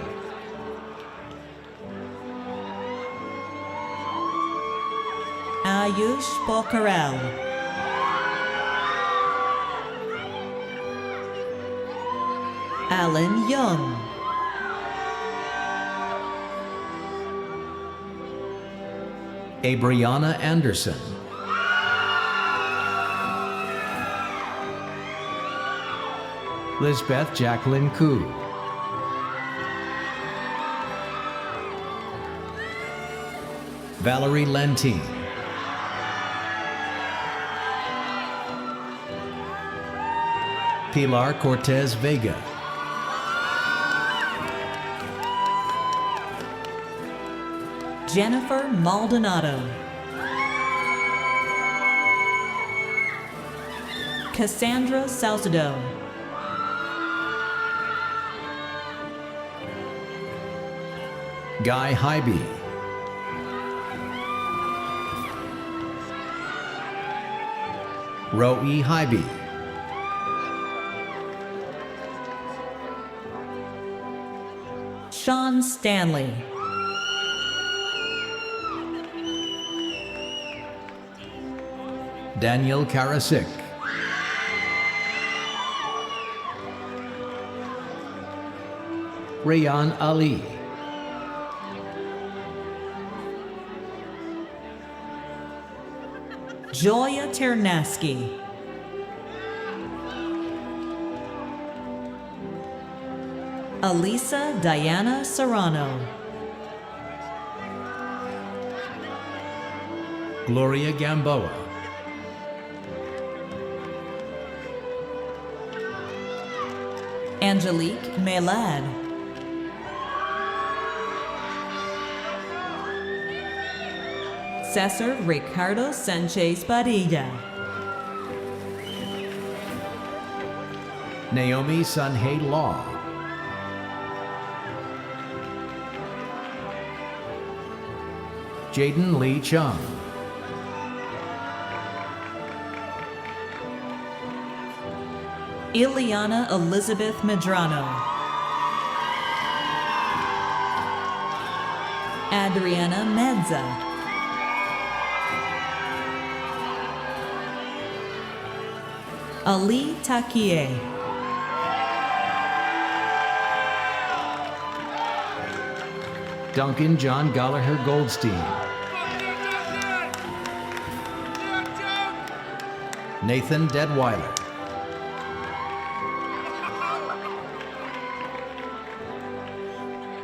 Ayush Pokharel. Alan Young. Abriana Anderson. Lisbeth Jacqueline Koo. Valerie Lentine. Pilar Cortez Vega. Jennifer Maldonado. Cassandra Salcedo. Guy Hybe. Roe Hybe. Sean Stanley. Daniel Karasik. Rayan Ali. Joya Ternaski. Alisa Diana Serrano. Gloria Gamboa. Angelique Melad. Cesar Ricardo Sanchez Padilla. Naomi Sunhae Law. Jaden Lee Chung. Ileana Elizabeth Medrano. Adriana Medza. Ali Takie. Duncan John Gallagher Goldstein. Nathan Deadweiler.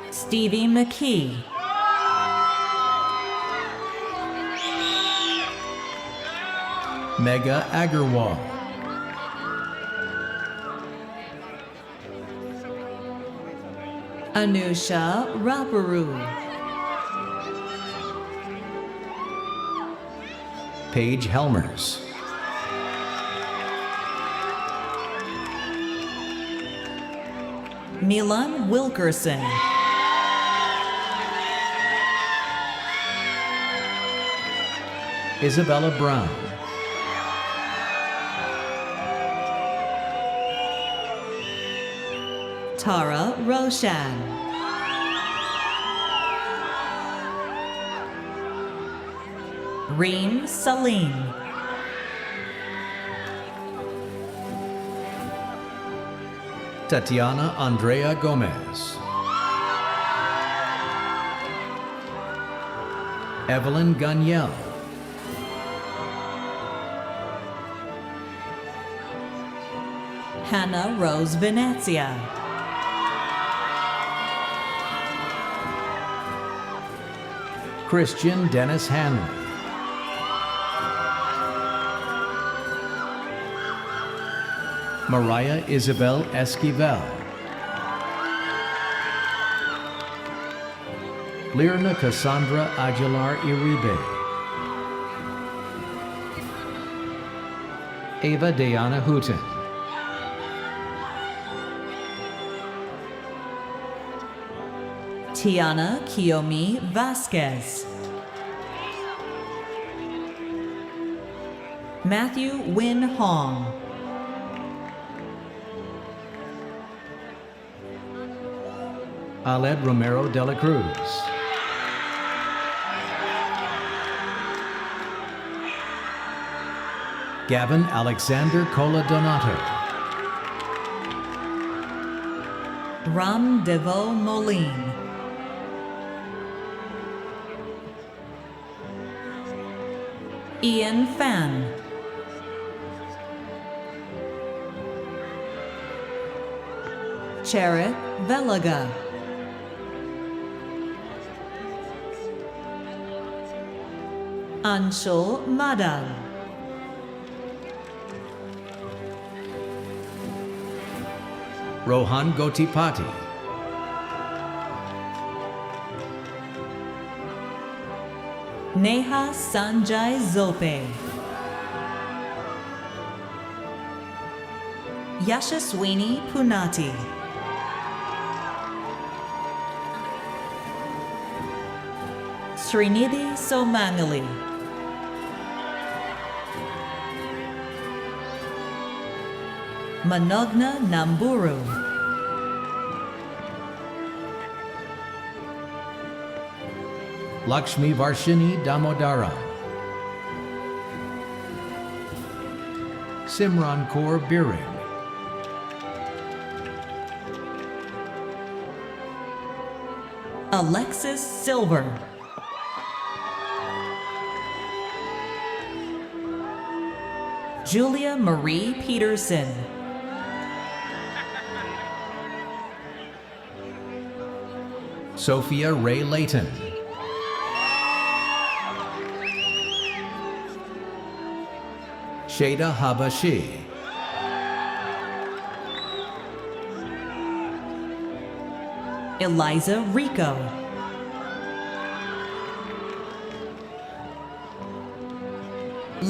Stevie McKee. Mega Agarwal. Anusha Raparu. Paige Helmers. Milan Wilkerson. Isabella Brown. Tara Roshan. Reem Salim. Tatiana Andrea Gomez. Evelyn Gunyel. Hannah Rose Venezia. Christian Dennis Hanley. Mariah Isabel Esquivel. Lirna Cassandra Aguilar Iribe. Ava Diana Houghton. Tiana Kiyomi Vasquez. Matthew Win Hong. Aled Romero de la Cruz. Gavin Alexander Coladonato. Ram Devo Moline. Ian Fan. Charit Velaga. Anshul Madal. Rohan Gotipati. Neha Sanjay Zope. Yashaswini Punati. Srinidhi Somangali. Manogna Namburu. Lakshmi Varshini Damodara. Simran Kaur Biring. Alexis Silver. Julia Marie Peterson. Sophia Ray Layton. Shada Habashi. Eliza Rico.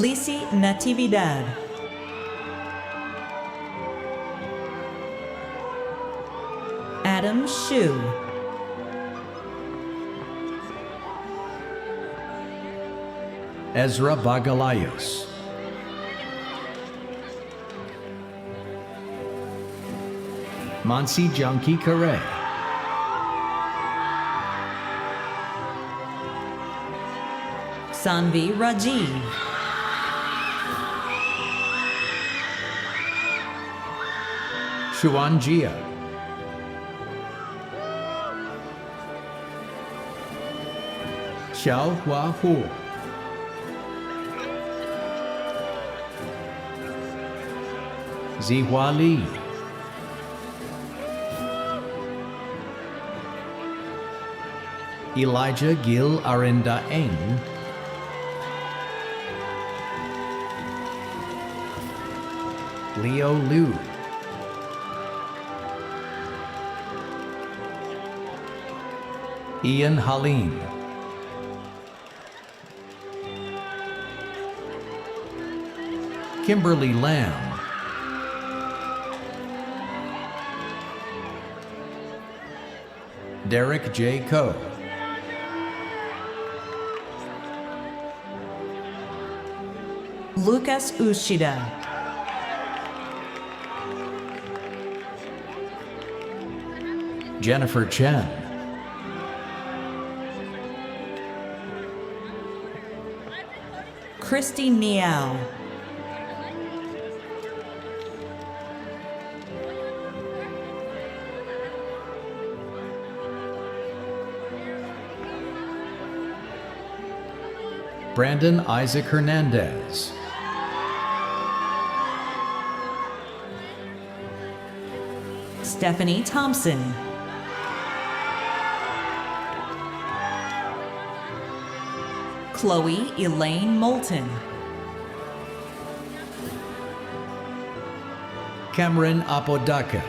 Lisi Natividad. Adam Shu. Ezra Bagalayos. Mansi Janki Kare. Sanvi Rajiv. Shuan Jia. Xiao Hua Hu. Zihua Li. Elijah Gil Arinda Eng. Leo Liu. Ian Halim. Kimberly Lamb. Derek J. Coe. Lucas Ushida. Jennifer Chen. Christy Niao. Brandon Isaac Hernandez. Stephanie Thompson. Chloe Elaine Moulton. Cameron Apodaka.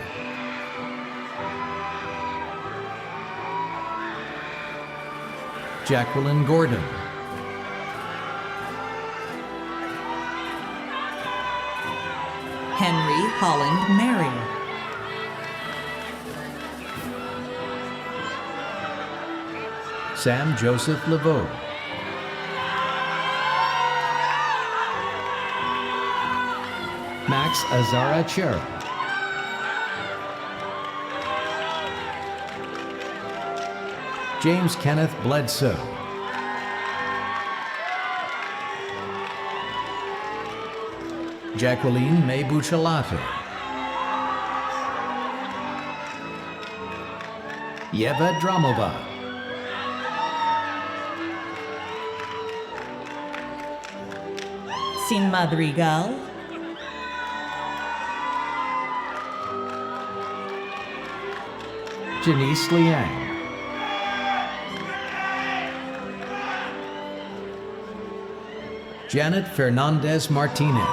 Jacqueline Gordon. Henry Holland Mary. Sam Joseph Laveau. Max Azara Chera. James Kenneth Bledsoe. Jacqueline May Buchalate. Yeva Dramova. Sin Madrigal. Janice Liang. Janet Fernandez Martinez.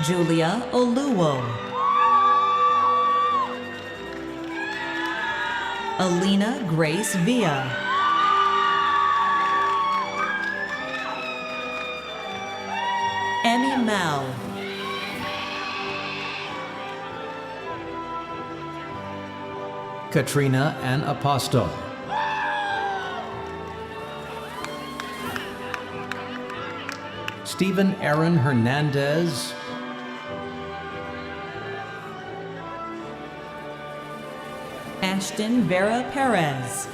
Julia Oluwo. Alina Grace Villa. Emmy Mao. Katrina Ann Apostol. Stephen Aaron Hernandez. Ashton Vera Perez.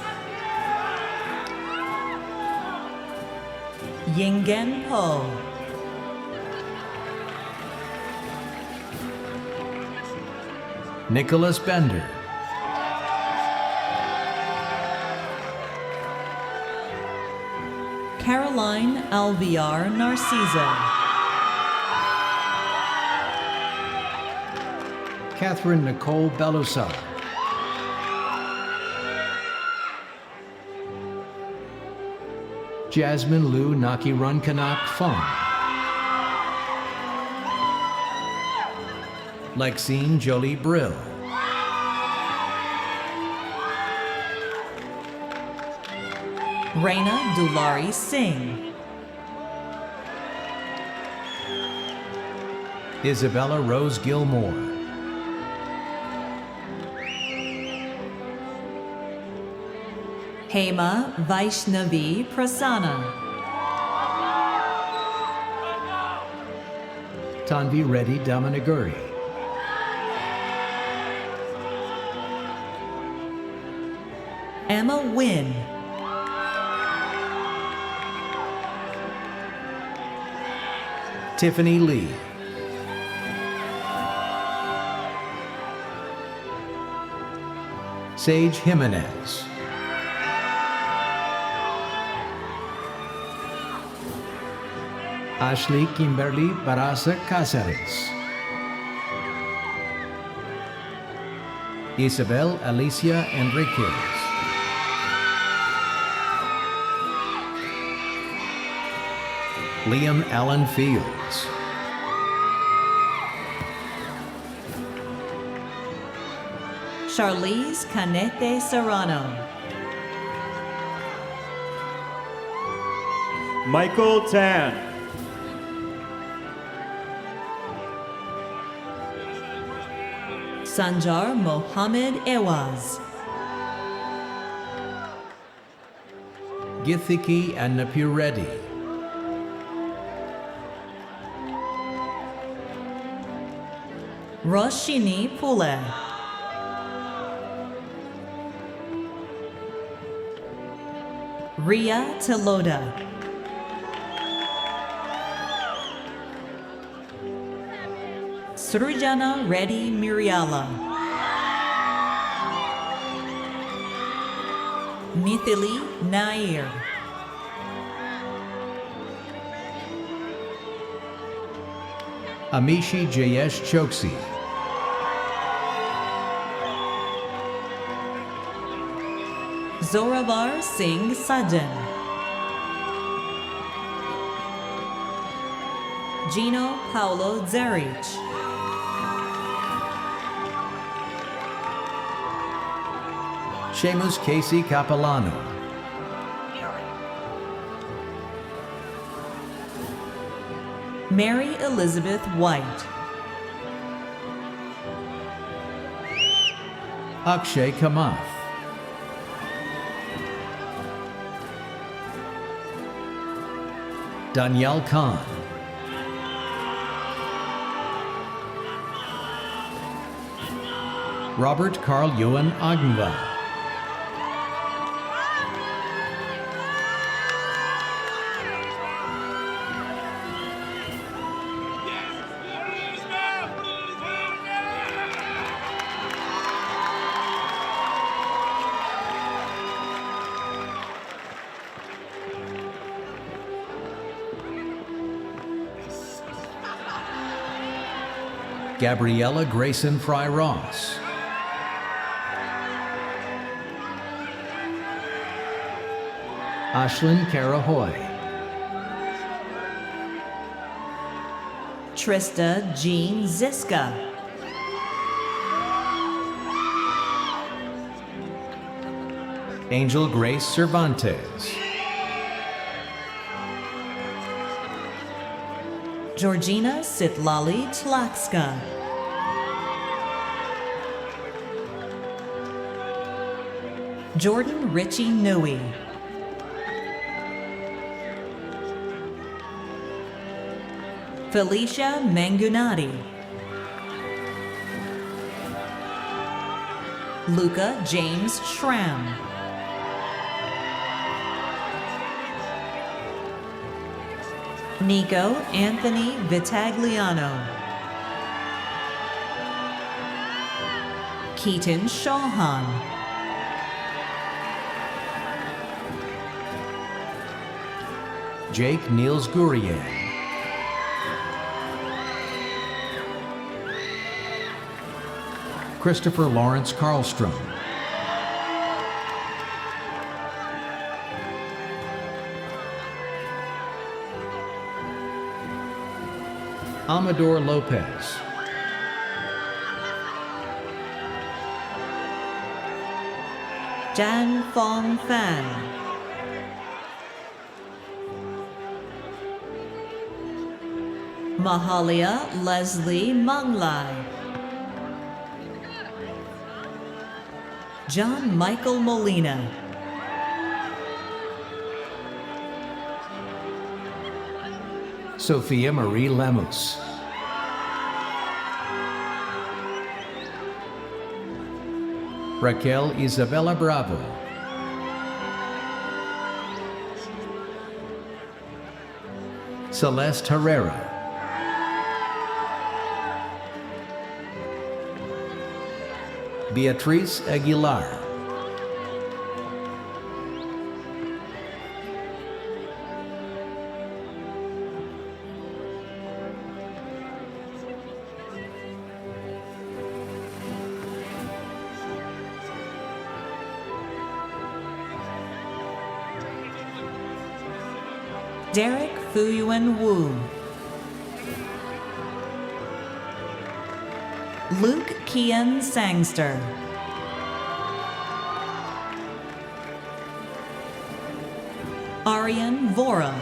Yingen Po. Nicholas Bender. Caroline Alviar Narciso. Catherine Nicole Belusar. Jasmine Lou Naki Runkanak Fong. Lexine Jolie Brill. Reina Dulari Singh. Isabella Rose Gilmore. Hema Vaishnavi Prasanna. Tanvi Reddy Damanaguri. Emma Wynn. Tiffany Lee. Sage Jimenez. Ashley Kimberly Barasa Cáceres. Isabel Alicia Enriquez. Liam Allen Fields. Charlize Canete Serrano. Michael Tan. Sanjar Mohammed Ewaz. Githiki and Napir Reddy. Roshini Pule. Ria Teloda. Srujana Reddy Miriala. Mithili Nair. Amishi Jayesh Choksi. Zoravar Singh Sajan. Gino Paulo Zerich. Seamus Casey Capilano. Mary Elizabeth White. Akshay Kamath. Danielle Khan. Robert Carl Ewan Agnew. Gabriella Grayson Fry Ross. Ashlyn Karahoy. Trista Jean Ziska. Angel Grace Cervantes. Georgina Sitlali Tlakska. Jordan Richie Nui. Felicia Mangunati. Luca James Schramm. Nico Anthony Vitagliano. Keaton Chauhan. Jake Niels Gurrier. Christopher Lawrence Karlstrom. Amador Lopez. Jan Fong Fan. Mahalia Leslie Manglai. John Michael Molina. Sophia Marie Lemus. Raquel Isabella Bravo. Celeste Herrera. Beatriz Aguilar. Derek Fuyuan Wu. Luke Kian Sangster. Aryan Vora.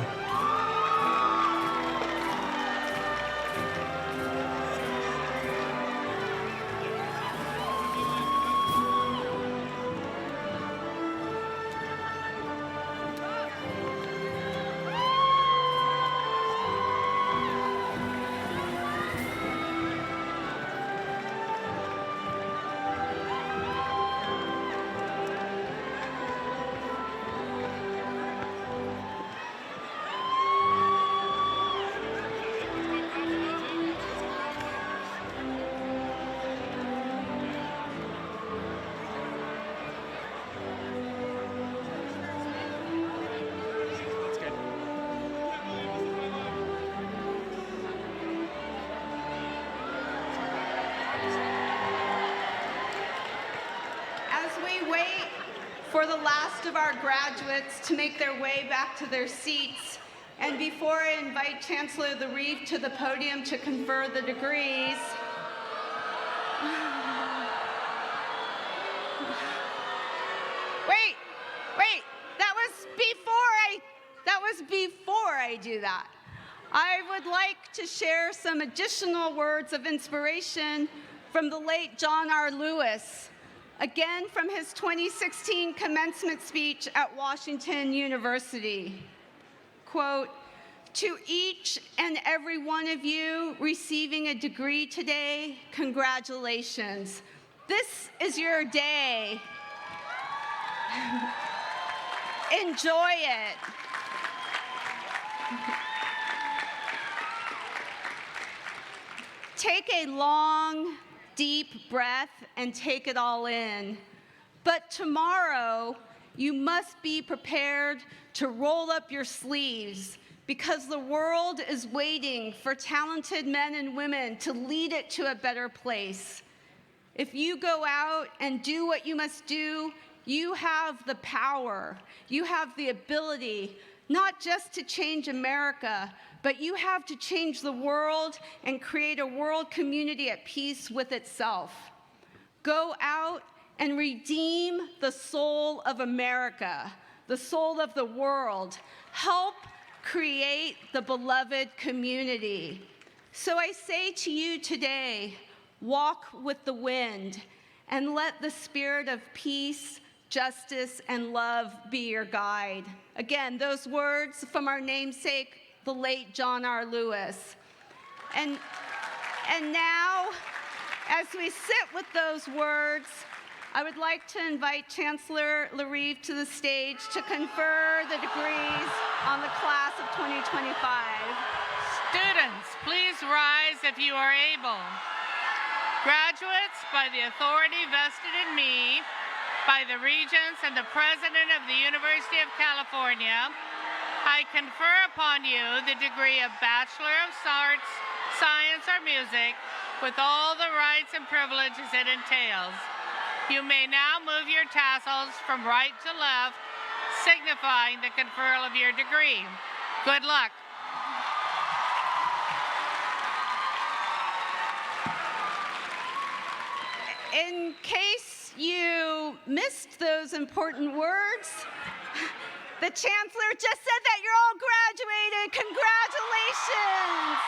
For the last of our graduates to make their way back to their seats, and before I invite Chancellor Larive to the podium to confer the degrees, wait, that was before I do that. I would like to share some additional words of inspiration from the late John R. Lewis, again from his 2016 commencement speech at Washington University. Quote, "To each and every one of you receiving a degree today, congratulations. This is your day. Enjoy it." Take a long, deep breath and take it all in. But tomorrow, you must be prepared to roll up your sleeves because the world is waiting for talented men and women to lead it to a better place. If you go out and do what you must do, you have the power, you have the ability, not just to change America, but you have to change the world and create a world community at peace with itself. Go out and redeem the soul of America, the soul of the world. Help create the beloved community. So I say to you today, walk with the wind and let the spirit of peace, justice, and love be your guide. Again, those words from our namesake, the late John R. Lewis. And now, as we sit with those words, I would like to invite Chancellor Larive to the stage to confer the degrees on the class of 2025. Students, please rise if you are able. Graduates, by the authority vested in me, by the Regents and the President of the University of California, I confer upon you the degree of Bachelor of Arts, Science, or Music with all the rights and privileges it entails. You may now move your tassels from right to left, signifying the conferral of your degree. Good luck. In case you missed those important words, the Chancellor just said that you're all graduated. Congratulations!